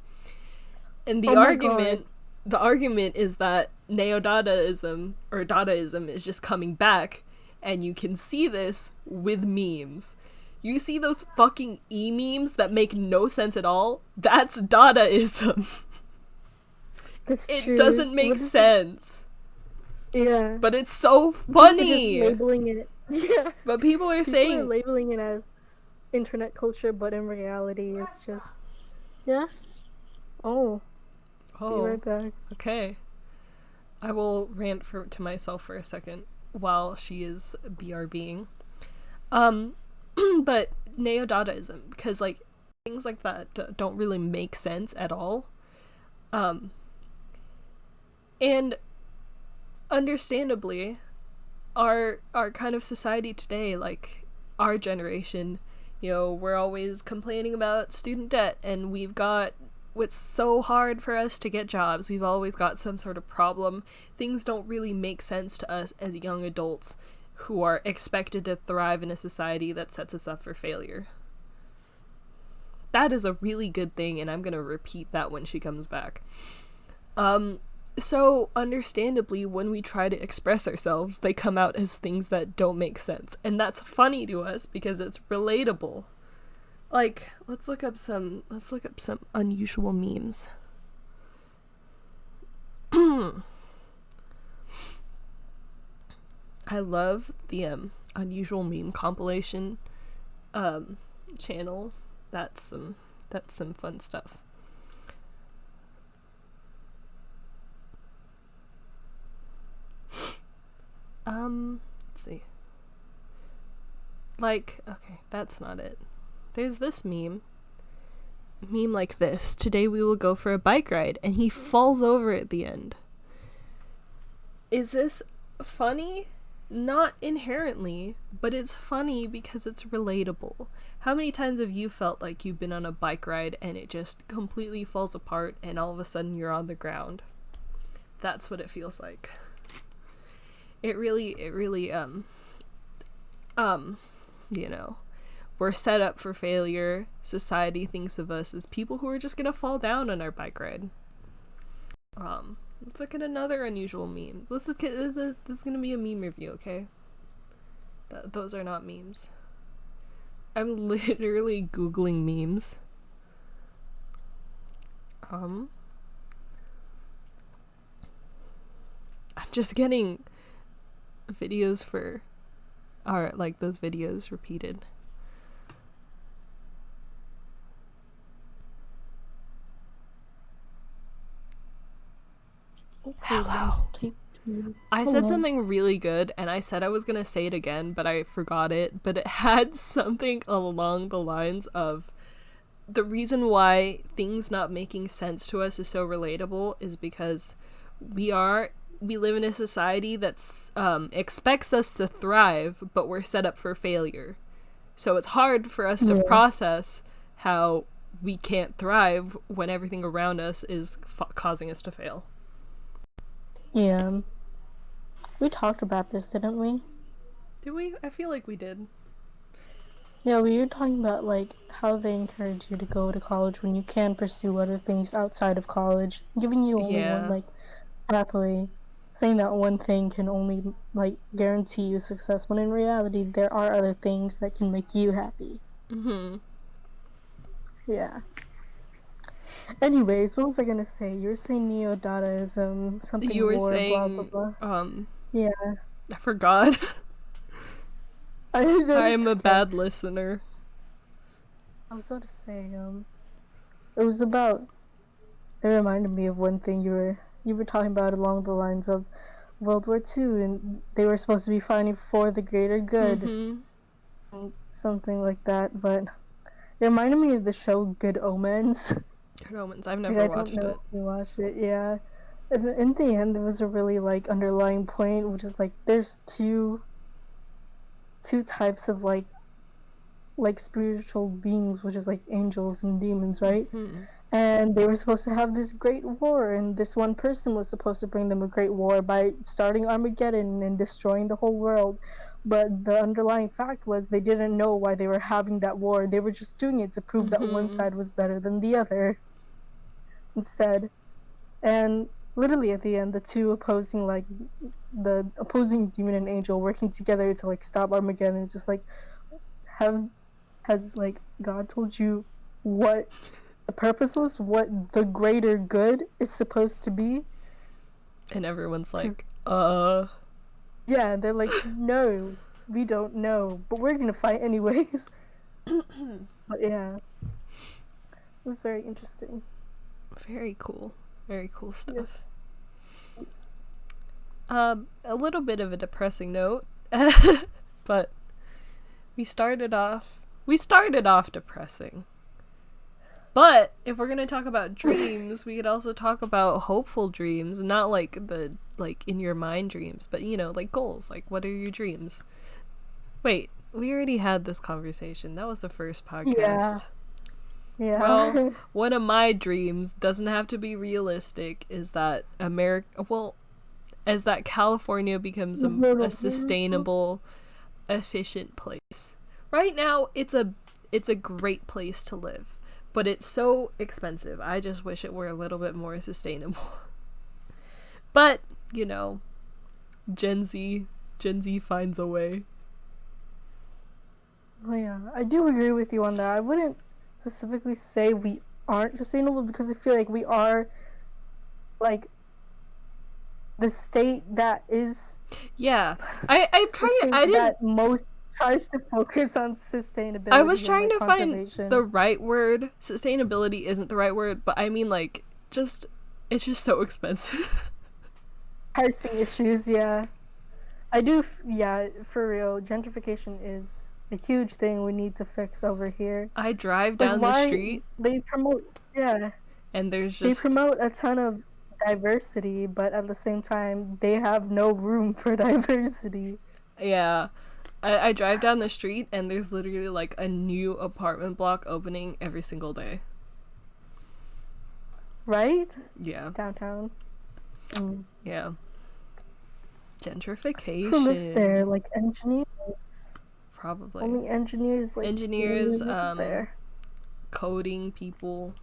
And Oh my god. the argument is that neo-Dadaism or Dadaism is just coming back, and you can see this with memes. You see those fucking e-memes that make no sense at all? That's Dadaism. That's It true. doesn't make What is it? sense, Yeah. but it's so People are just funny. labeling it. Yeah. But people are People are saying, labeling it as internet culture, but in reality, it's just. Yeah. Oh, be "Oh, right back. okay." I will rant to myself for a second while she is BRBing. Um, but neo-Dadaism, because like things like that don't really make sense at all. Um, and understandably, our kind of society today, like our generation, we're always complaining about student debt, and we've got it's so hard for us to get jobs. We've always got some sort of problem. Things don't really make sense to us as young adults who are expected to thrive in a society that sets us up for failure. That is a really good thing, and I'm going to repeat that when she comes back. So, understandably, when we try to express ourselves, they come out as things that don't make sense. And that's funny to us because it's relatable. Like, let's look up some unusual memes. I love the unusual meme compilation channel. That's some fun stuff. Let's see. Like, okay, that's not it. There's this meme like this. Today we will go for a bike ride, and he falls over at the end. Is this funny? Not inherently, but it's funny because it's relatable. How many times have you felt like you've been on a bike ride and it just completely falls apart and all of a sudden you're on the ground? That's what it feels like. It really we're set up for failure. Society thinks of us as people who are just gonna fall down on our bike ride. Let's look at another unusual meme. This is gonna be a meme review, okay? Those are not memes. I'm literally Googling memes I'm just getting videos for like those videos repeated. Okay, Hello. I said Hello. something really good, and I said I was gonna say it again, but I forgot it. But it had something along the lines of the reason why things not making sense to us is so relatable is because we live in a society that's expects us to thrive, but we're set up for failure. So it's hard for us to process how we can't thrive when everything around us is causing us to fail. Yeah. We talked about this, didn't we? Did we? I feel like we did. Yeah, we were talking about, like, how they encourage you to go to college when you can pursue other things outside of college, giving you only one, like, pathway, saying that one thing can only, like, guarantee you success, when in reality, there are other things that can make you happy. Mm-hmm. Yeah. Anyways, what was I gonna say? You were saying neo-Dadaism, something You were war, saying, blah, blah, blah. Yeah. I forgot. I am a okay. bad listener. I was about to say, it was about, it reminded me of one thing you were talking about along the lines of World War II, and they were supposed to be fighting for the greater good, Mm-hmm. and something like that, but it reminded me of the show Good Omens. Good Omens. I've never watched it. I don't know if you watched it, yeah. And in the end, there was a really, like, underlying point, which is, like, there's two types of, like spiritual beings, which is, like, angels and demons, right? Mm-hmm. And they were supposed to have this great war, and this one person was supposed to bring them a great war by starting Armageddon and destroying the whole world. But the underlying fact was they didn't know why they were having that war. They were just doing it to prove that one side was better than the other instead. And literally at the end, the two opposing, like, the opposing demon and angel working together to, like, stop Armageddon is just like, has, like, God told you what the purpose was, what the greater good is supposed to be? And everyone's like, Yeah, they're like, no, we don't know, but we're gonna fight anyways. But yeah, it was very interesting. Very cool. Very cool stuff. Yes. A little bit of a depressing note, but we started off depressing. But if we're gonna talk about dreams, we could also talk about hopeful dreams, not like the in your mind dreams, but like goals. Like, what are your dreams? Wait, we already had this conversation. That was the first podcast. Yeah. Well, one of my dreams doesn't have to be realistic. Is that as that California becomes a sustainable, efficient place. Right now, it's a great place to live. But it's so expensive. I just wish it were a little bit more sustainable. But, Gen Z finds a way. Oh yeah, I do agree with you on that. I wouldn't specifically say we aren't sustainable, because I feel like we are, like, the state that is... Yeah. I'm trying... that most tries to focus on sustainability. I was trying to find the right word. Sustainability isn't the right word, but I mean, like, it's just so expensive. Pricing issues, yeah. I do, yeah, for real. Gentrification is a huge thing we need to fix over here. I drive down the street. They promote, yeah. And there's just... They promote a ton of diversity, but at the same time, they have no room for diversity. Yeah. I drive down the street and there's literally like a new apartment block opening every single day. Right? Yeah. Downtown. Yeah. Gentrification. Who lives there? Like engineers? Probably. Only engineers, like engineers, coding people,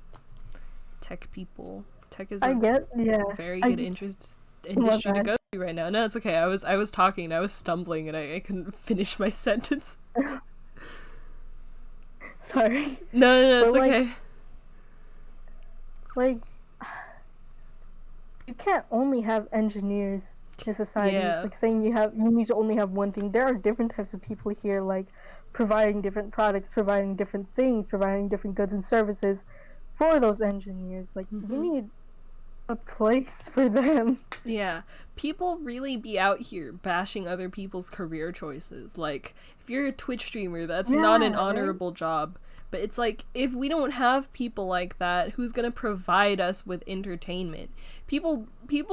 tech people. Tech is very good industry to go to right now. No, it's okay. I was talking and I was stumbling and I couldn't finish my sentence. Sorry. No, it's okay. Like, you can't only have engineers in society. It's Yeah. like saying you need to only have one thing. There are different types of people here, like providing different products, providing different things, providing different goods and services for those engineers. Like we Hmm. need a place for them. Yeah. People really be out here bashing other people's career choices. Like, if you're a Twitch streamer, that's not an Yeah, right? honorable job. But it's like, if we don't have people like that, who's gonna provide us with entertainment? People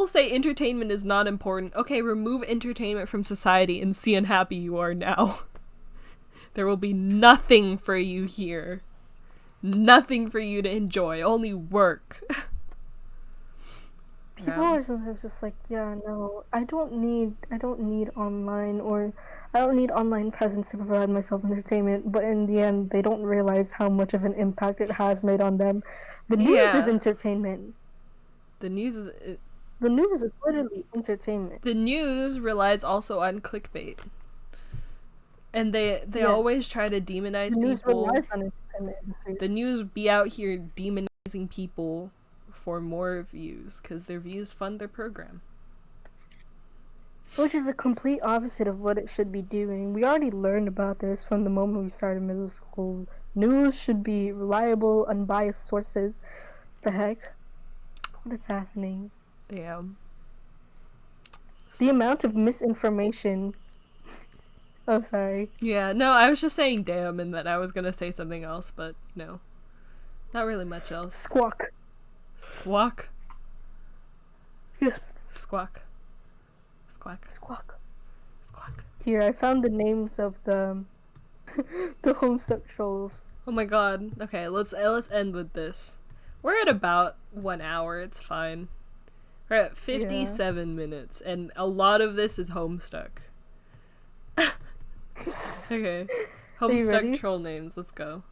say entertainment is not important. Okay, remove entertainment from society and see unhappy you are now. There will be nothing for you here. Nothing for you to enjoy. Only work. People Yeah. are sometimes just like, yeah, no, I don't need online, or I don't need online presence to provide myself entertainment, but in the end they don't realize how much of an impact it has made on them. The news is Yeah. entertainment. The news is, The news is literally entertainment. the news relies also on clickbait. And they Yes. always try to The demonize news people. relies on entertainment. The news be out here demonizing people for more views because their views fund their program. Which is a complete opposite of what it should be doing. We already learned about this from the moment we started middle school. News should be reliable, unbiased sources. The heck? What is happening? Damn. The amount of misinformation. Oh, sorry. Yeah, no, I was just saying damn and that I was gonna say something else, but no. Not really much else. Squawk. Squawk. Yes. Squawk. Squawk. Squawk. Squawk. Here, I found the names of the the Homestuck trolls. Oh my god. Okay, let's end with this. We're at about 1 hour, it's fine. We're at 57 minutes, and a lot of this is Homestuck. Okay. Are you ready? Homestuck troll names, let's go.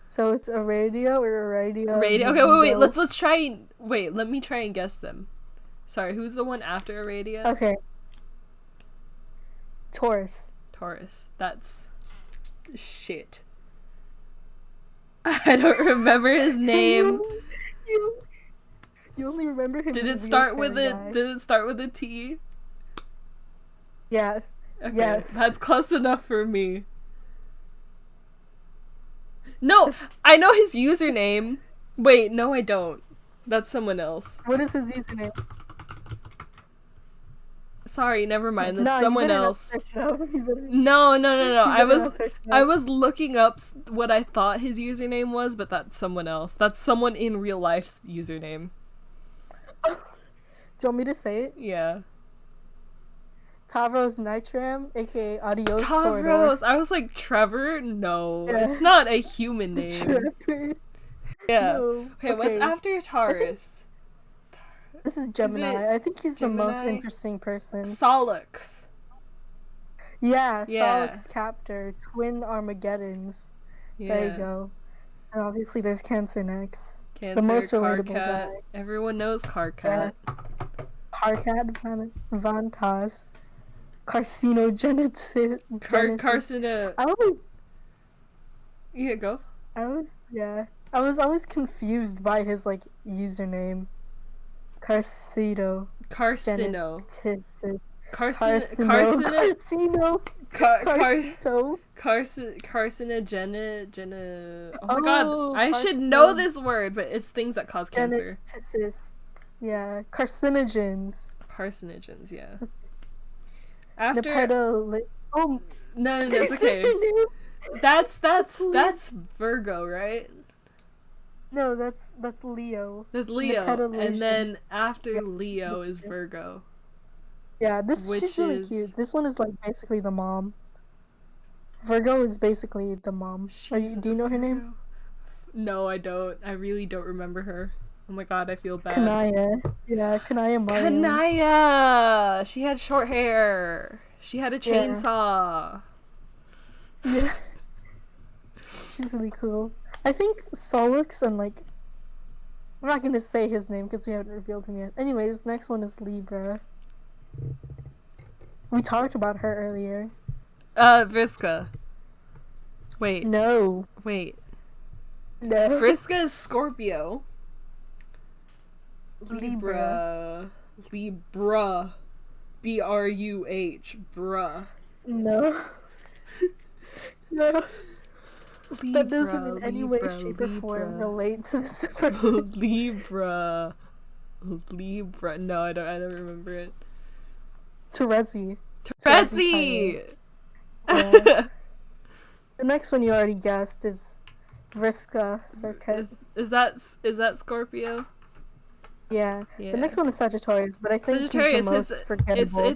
So it's a radio or a radio? Radio. Okay, wait. Let's try. Wait, let me try and guess them. Sorry, who's the one after Aradia? Okay. Taurus. Taurus. That's shit. I don't remember his name. You only remember him. Did as it a start with wheelchair a guy. Did it start with a T? Yeah. Okay, Yes. that's close enough for me. No, I know his username. Wait, no, I don't. That's someone else. What is his username? Sorry, never mind. That's Nah, you someone better not else. search it up. You better- No. you I better was not search it I up. was looking up what I thought his username was, but that's someone else. That's someone in real life's username. Do you want me to say it? Yeah. Tavros Nitram, aka Adios Tavros. I was like, Trevor? No. Yeah. It's not a human name. Trevor. Yeah. No. Okay, what's after Taurus? This is Gemini. I think he's the most Gemini? interesting person. Solux. Yeah, Yeah. Solix Captor, Twin Armageddons. Yeah. There you go. And obviously there's Cancer next. Cancer, most relatable Carcat. guy. Everyone knows Carcat. Carcat Vantas. Carcinogenesis. Carcina. Yeah, go. I was always confused by his like username. Carcino. Carcino. Carcino. Carcino. Carcino. Carcino. Carcito. Carcinogen. Oh my god, I should carcino- know this word, but it's things that cause cancer. Geneticist. Yeah, carcinogens. Carcinogens, yeah. After Oh, no, it's okay. That's Virgo, right? No, that's Leo. That's Leo, Nepetolation. and then after Yeah. Leo is Virgo. Yeah, Which she's really is- cute. This one is like basically the mom. Virgo is basically the mom. She's Do you know her name? Virgo. No, I don't. I really don't remember her. Oh my god, I feel bad. Kanaya. Yeah, Kanaya Mariam. Kanaya! She had short hair. She had a Yeah. chainsaw. Yeah. She's really cool. I think Solix and like I'm not gonna say his name because we haven't revealed him yet. Anyways, next one is Libra. We talked about her earlier. Vriska. Wait. No. Wait. No. Vriska is Scorpio. Libra. Libra. B-R-U-H. Bruh. No. No. Libra, That doesn't in any way, shape, or form relate to this person. Libra. Libra. No, I don't remember it. Terezi. Terezi! Yeah. The next one you already guessed is Vriska Serket. Is that Scorpio? Yeah. The next one is Sagittarius, but I think Sagittarius he's the most forgettable.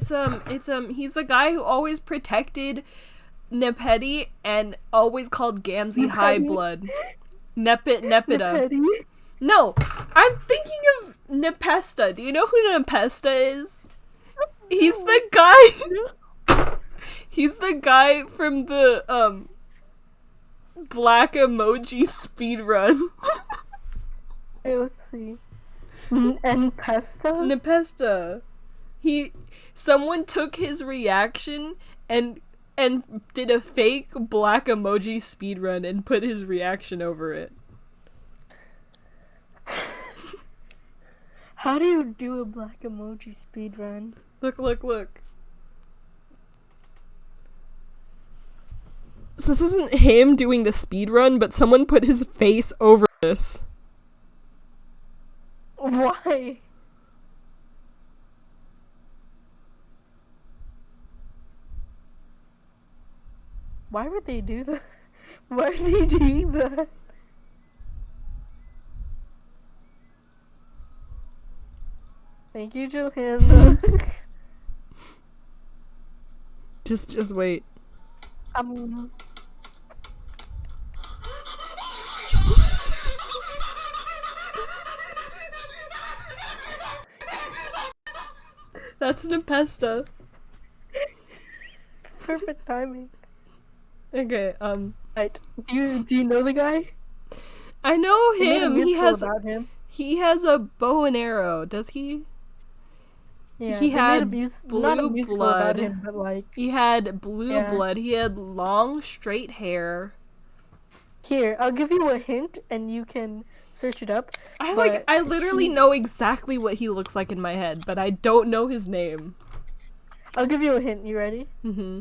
It's he's the guy who always protected Nepeti and always called Gamzee High Blood. Nepeta. No, I'm thinking of Nepesta. Do you know who Nepesta is? He's the guy. He's the guy from the black emoji speedrun. Hey, let's see. Nepesta. Someone took his reaction and did a fake black emoji speedrun and put his reaction over it. How do you do a black emoji speedrun? Look. So this isn't him doing the speedrun, but someone put his face over this. Why? Why would they do that? Why are they doing that? Thank you, Johanna. Just wait. That's Nepesta. Perfect timing. Okay, Right. Do you know the guy? I know him. He has a bow and arrow. Does he? Yeah. He had blue blood. About him, but like he had blue blood. He had long straight hair. Here, I'll give you a hint, and you can search it up. I literally know exactly what he looks like in my head, but I don't know his name. I'll give you a hint. You ready? Mm-hmm.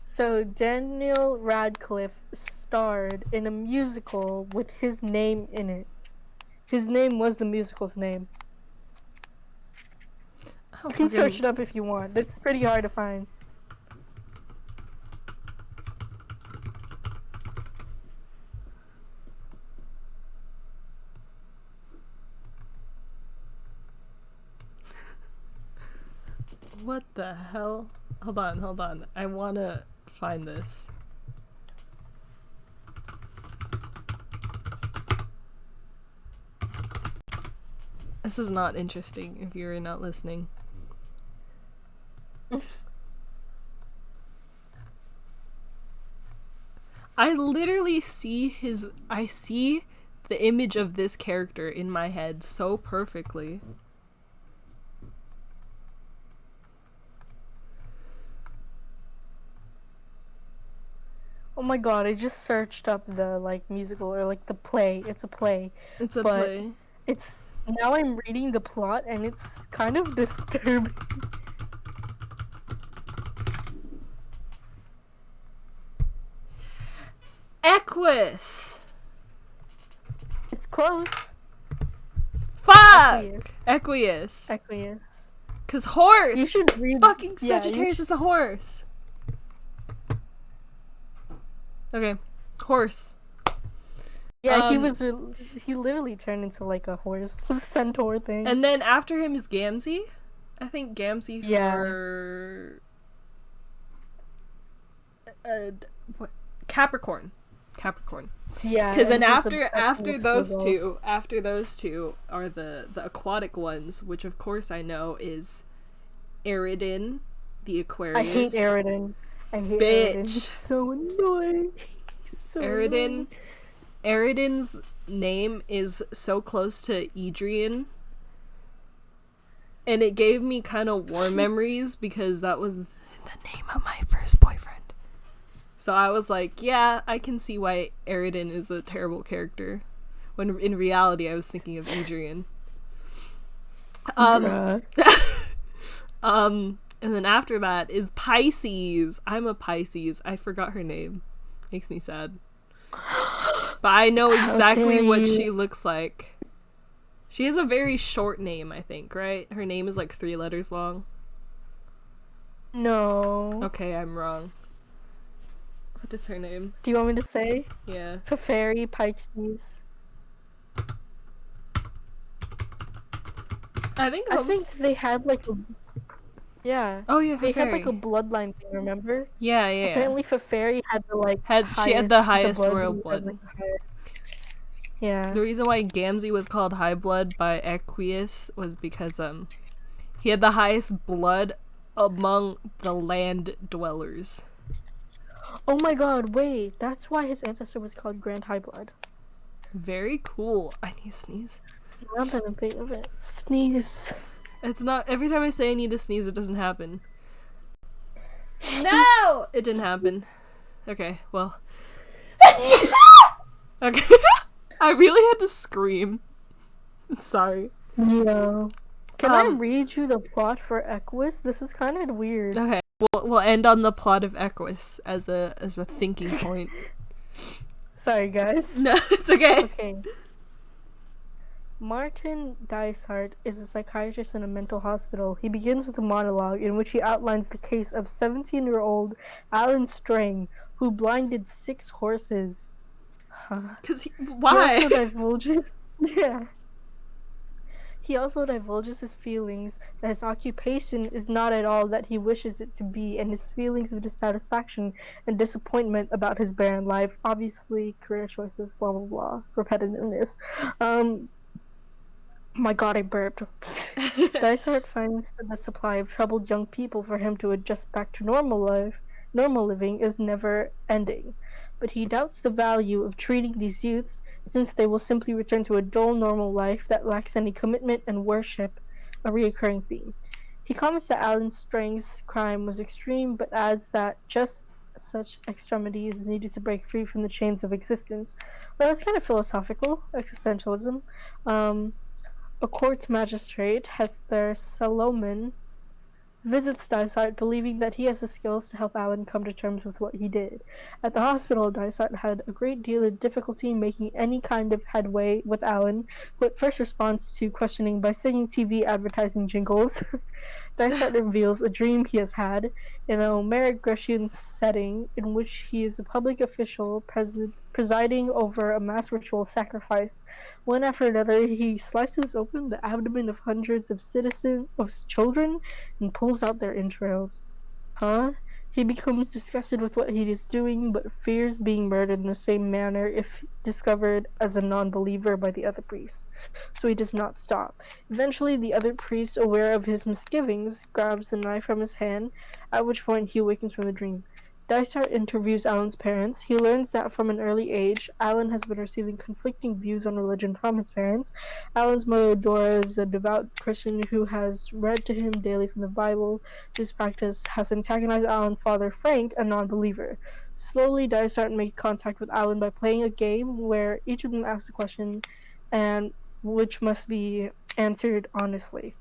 So Daniel Radcliffe starred in a musical with his name in it. His name was the musical's name. You can search it up if you want. It's pretty hard to find. What the hell? Hold on. I wanna find this. This is not interesting if you're not listening. I literally see the image of this character in my head so perfectly. Oh my god, I just searched up the musical or the play. It's a play. It's a play. Now I'm reading the plot and it's kind of disturbing. Equus. It's close. Fuck. Equius. Cause horse. You should read. Fucking Sagittarius is a horse. Okay, horse. Yeah, he literally turned into a horse centaur thing. And then after him is Gamzee. I think Gamzee for what? Capricorn. Yeah. Because then after those two are the aquatic ones, which of course I know is Eridan, the Aquarius. I hate Eridan. Eridan. He's so annoying. Eridan's name is so close to Adrian, and it gave me kind of warm memories because that was the name of my first boyfriend. So I was like, yeah, I can see why Eridan is a terrible character, when in reality I was thinking of Adrian. Um, and then after that is Pisces. I'm a Pisces. I forgot her name. Makes me sad. But I know exactly what she looks like. She has a very short name, I think, right? Her name is like 3 letters long. No. Okay, I'm wrong. What is her name? Do you want me to say? Yeah. Teferi Pisces. I think they had like a... Yeah. Oh yeah, They Feferi. had like a bloodline thing, remember? Yeah. Apparently Teferi had the She had the highest royal blood. Yeah. The reason why Gamzee was called High Blood by Equius was because he had the highest blood among the land dwellers. Oh my god, wait, that's why his ancestor was called Grand High Blood. Very cool. I need to sneeze. Now that I'm thinking of it. Sneeze. It's not, every time I say I need to sneeze, it doesn't happen. No! It didn't happen. Okay, well. Okay. I really had to scream. Sorry. Yeah. Can I read you the plot for Equus? This is kind of weird. Okay, we'll end on the plot of Equus as a thinking point. Sorry, guys. No, it's okay. Okay. Martin Dysart is a psychiatrist in a mental hospital. He begins with a monologue in which he outlines the case of 17-year-old Alan Strang, who blinded 6 horses. Why? He also divulges... Yeah. He also divulges his feelings that his occupation is not at all that he wishes it to be, and his feelings of dissatisfaction and disappointment about his barren life. Obviously, career choices, blah blah blah, repetitiveness. My god, I burped. Dysart finds that the supply of troubled young people for him to adjust back to normal living is never ending. But he doubts the value of treating these youths, since they will simply return to a dull normal life that lacks any commitment and worship, a reoccurring theme. He comments that Alan Strang's crime was extreme, but adds that just such extremity is needed to break free from the chains of existence. Well, that's kind of philosophical, existentialism. A court magistrate, Hester Salomon, visits Dysart, believing that he has the skills to help Alan come to terms with what he did. At the hospital, Dysart had a great deal of difficulty making any kind of headway with Alan, who at first responds to questioning by singing TV advertising jingles. Dysart reveals a dream he has had in a Homeric Grecian setting in which he is a public official presiding over a mass ritual sacrifice. One after another, he slices open the abdomen of hundreds of children and pulls out their entrails. He becomes disgusted with what he is doing, but fears being murdered in the same manner if discovered as a non-believer by the other priests. So he does not stop. Eventually, the other priest, aware of his misgivings, grabs the knife from his hand, at which point he awakens from the dream. Dysart interviews Alan's parents. He learns that from an early age, Alan has been receiving conflicting views on religion from his parents. Alan's mother, Dora, is a devout Christian who has read to him daily from the Bible. This practice has antagonized Alan's father, Frank, a non-believer. Slowly, Dysart makes contact with Alan by playing a game where each of them asks a question, and which must be answered honestly.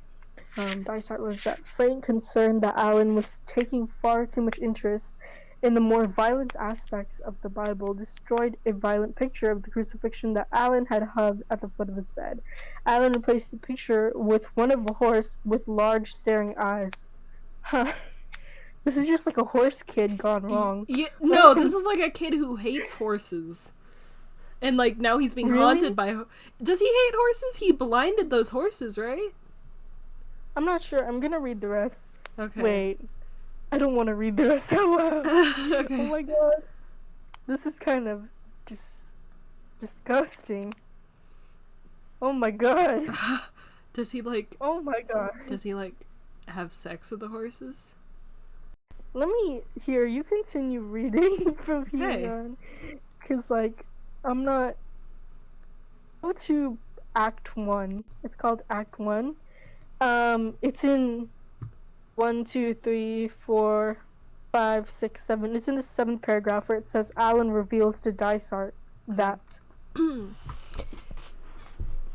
Dysart learns that Frank, concerned that Alan was taking far too much interest in the more violent aspects of the Bible, destroyed a violent picture of the crucifixion that Alan had hung at the foot of his bed. Alan replaced the picture with one of a horse with large staring eyes. This is just like a horse kid gone wrong. No, this is like a kid who hates horses. And like now he's being haunted by... Does he hate horses? He blinded those horses, right? I'm not sure. I'm gonna read the rest. Okay. Wait. I don't want to read the rest out loud. Okay. Oh my god. This is kind of disgusting. Oh my god. Does he like... Oh my god. Does he like have sex with the horses? Let me hear you continue reading from here on. Because like, I'm not... Go to Act 1. It's called Act 1. It's in 1, 2, 3, 4, 5, 6, 7. It's in the 7th paragraph where it says Alan reveals to Dysart that.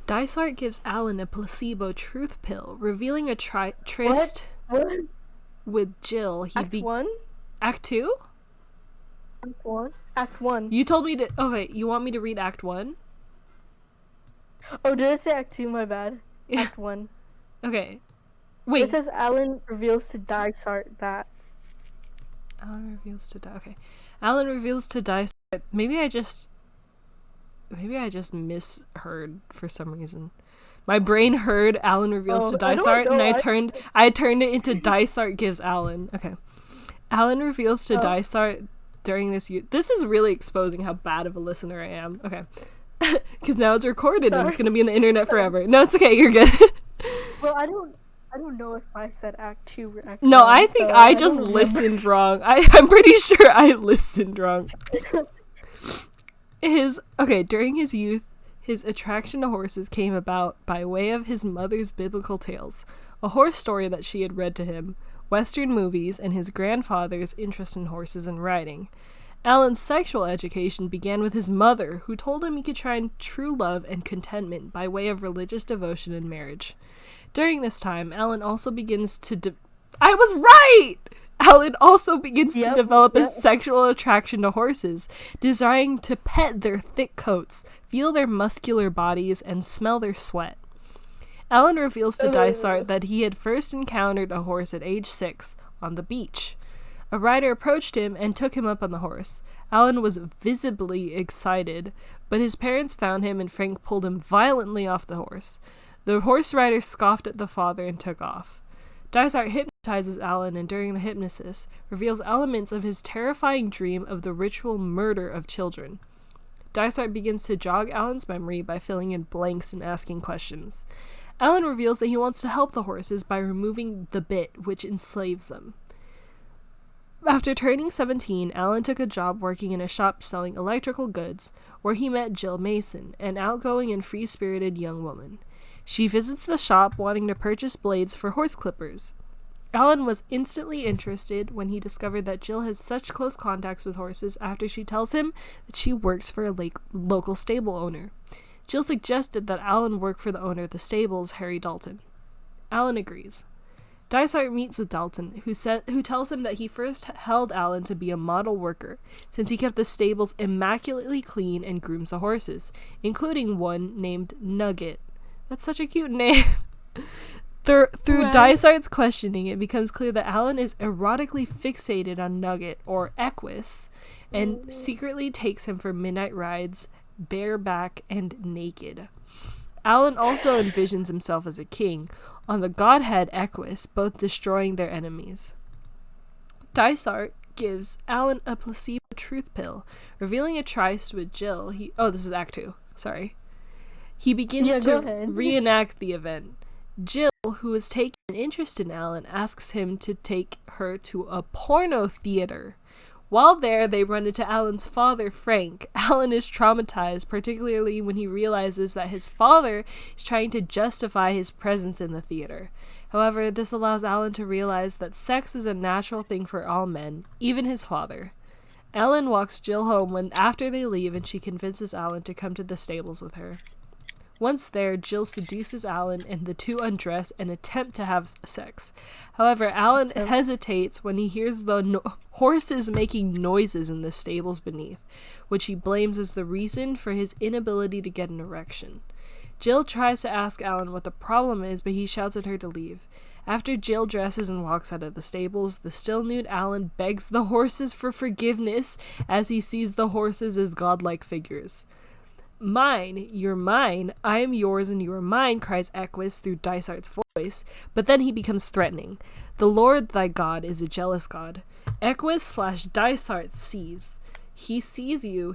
Dysart gives Alan a placebo truth pill, revealing a tryst What? with Jill. Act 1? Act 2? Act 1? Act 1. You told me to... Okay, you want me to read Act 1? Oh, did I say Act 2? My bad. Yeah. Act 1. Okay. Wait. It says Alan reveals to Dysart that... Alan reveals to Dysart... Okay. Alan reveals to Dysart... Maybe I just misheard for some reason. My brain heard Alan reveals to Dysart, and I turned it into Dysart gives Alan. Okay. Alan reveals to Dysart during this... This is really exposing how bad of a listener I am. Okay. Because now it's recorded and it's going to be on the internet forever. No, it's okay. You're good. Well, I don't know if I said Act 2 or Act 1. No, I think I just listened wrong. I'm pretty sure I listened wrong. During his youth, his attraction to horses came about by way of his mother's biblical tales, a horse story that she had read to him, Western movies, and his grandfather's interest in horses and riding. Alan's sexual education began with his mother, who told him he could find true love and contentment by way of religious devotion and marriage. During this time, Alan also begins to I was right! Alan also begins to develop a sexual attraction to horses, desiring to pet their thick coats, feel their muscular bodies, and smell their sweat. Alan reveals to Dysart that he had first encountered a horse at age 6 on the beach. A rider approached him and took him up on the horse. Alan was visibly excited, but his parents found him and Frank pulled him violently off the horse. The horse rider scoffed at the father and took off. Dysart hypnotizes Alan and during the hypnosis reveals elements of his terrifying dream of the ritual murder of children. Dysart begins to jog Alan's memory by filling in blanks and asking questions. Alan reveals that he wants to help the horses by removing the bit which enslaves them. After turning 17, Alan took a job working in a shop selling electrical goods, where he met Jill Mason, an outgoing and free-spirited young woman. She visits the shop wanting to purchase blades for horse clippers. Alan was instantly interested when he discovered that Jill has such close contacts with horses after she tells him that she works for a local stable owner. Jill suggested that Alan work for the owner of the stables, Harry Dalton. Alan agrees. Dysart meets with Dalton, who tells him that he first held Alan to be a model worker, since he kept the stables immaculately clean and grooms the horses, including one named Nugget. That's such a cute name. Through Dysart's questioning, it becomes clear that Alan is erotically fixated on Nugget, or Equus, and secretly takes him for midnight rides, bareback and naked. Alan also envisions himself as a king, on the godhead Equus, both destroying their enemies. Dysart gives Alan a placebo truth pill, revealing a tryst with Jill. This is Act 2. Sorry. He begins to reenact the event. Jill, who has taken an interest in Alan, asks him to take her to a porno theater. While there, they run into Alan's father, Frank. Alan is traumatized, particularly when he realizes that his father is trying to justify his presence in the theater. However, this allows Alan to realize that sex is a natural thing for all men, even his father. Alan walks Jill home after they leave, and she convinces Alan to come to the stables with her. Once there, Jill seduces Alan and the two undress and attempt to have sex. However, Alan hesitates when he hears the horses making noises in the stables beneath, which he blames as the reason for his inability to get an erection. Jill tries to ask Alan what the problem is, but he shouts at her to leave. After Jill dresses and walks out of the stables, the still nude Alan begs the horses for forgiveness as he sees the horses as godlike figures. "Mine, you're mine, I am yours and you are mine," cries Equus through Dysart's voice, but then he becomes threatening. "The Lord thy God is a jealous God." Equus/Dysart sees. He sees you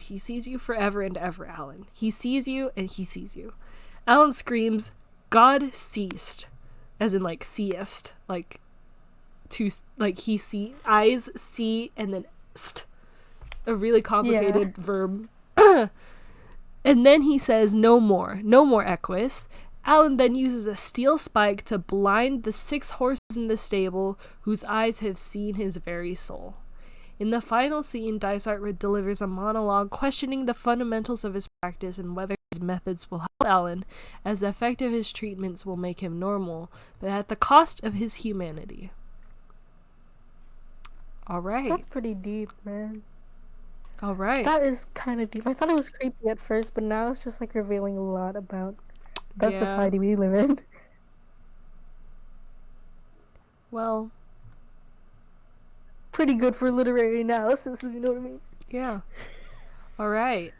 forever and ever, Alan. He sees you and he sees you. Alan screams, "God ceased," as in like seest, he see, eyes see, and then st, a really complicated verb. And then he says, no more Equus. Alan then uses a steel spike to blind the 6 horses in the stable whose eyes have seen his very soul. In the final scene, Dysart delivers a monologue questioning the fundamentals of his practice and whether his methods will help Alan, as effective his treatments will make him normal, but at the cost of his humanity. Alright. That's pretty deep, man. Alright. That is kind of deep. I thought it was creepy at first, but now it's just like revealing a lot about the society we live in. Well, pretty good for literary analysis, if you know what I mean. Yeah. Alright.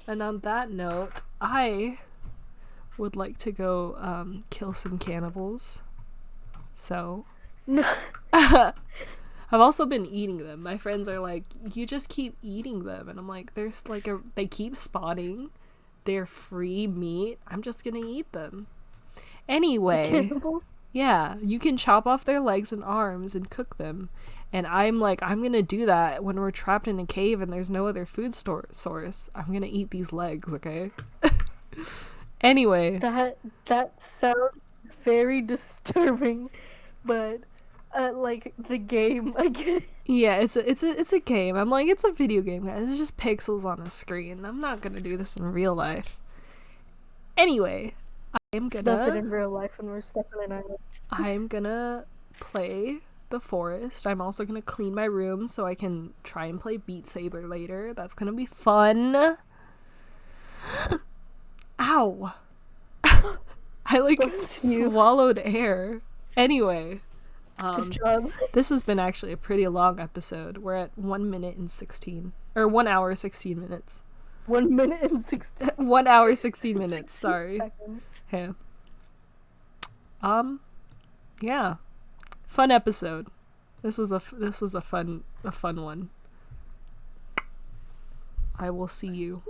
And on that note, I would like to go kill some cannibals. So No. I've also been eating them. My friends are like, you just keep eating them, and I'm like, there's like they keep spawning. They're free meat. I'm just gonna eat them. Anyway. Cannibal? Yeah, you can chop off their legs and arms and cook them. And I'm like, I'm gonna do that when we're trapped in a cave and there's no other food source. I'm gonna eat these legs, okay? Anyway. That sounds very disturbing, but like the game, I get. Yeah, it's a game. I'm like, it's a video game, guys. It's just pixels on a screen. I'm not gonna do this in real life. Anyway, I'm gonna. Does it in real life when we're stuck on an island? I'm gonna play the forest. I'm also gonna clean my room so I can try and play Beat Saber later. That's gonna be fun. Ow. I like swallowed air. Anyway, Good job. This has been actually a pretty long episode. We're at 1 minute and 16, or 1 hour 16 minutes. 1 minute and 16. 1 hour 16 minutes. Sorry. Yeah. Yeah. Fun episode. This was a fun one. I will see you.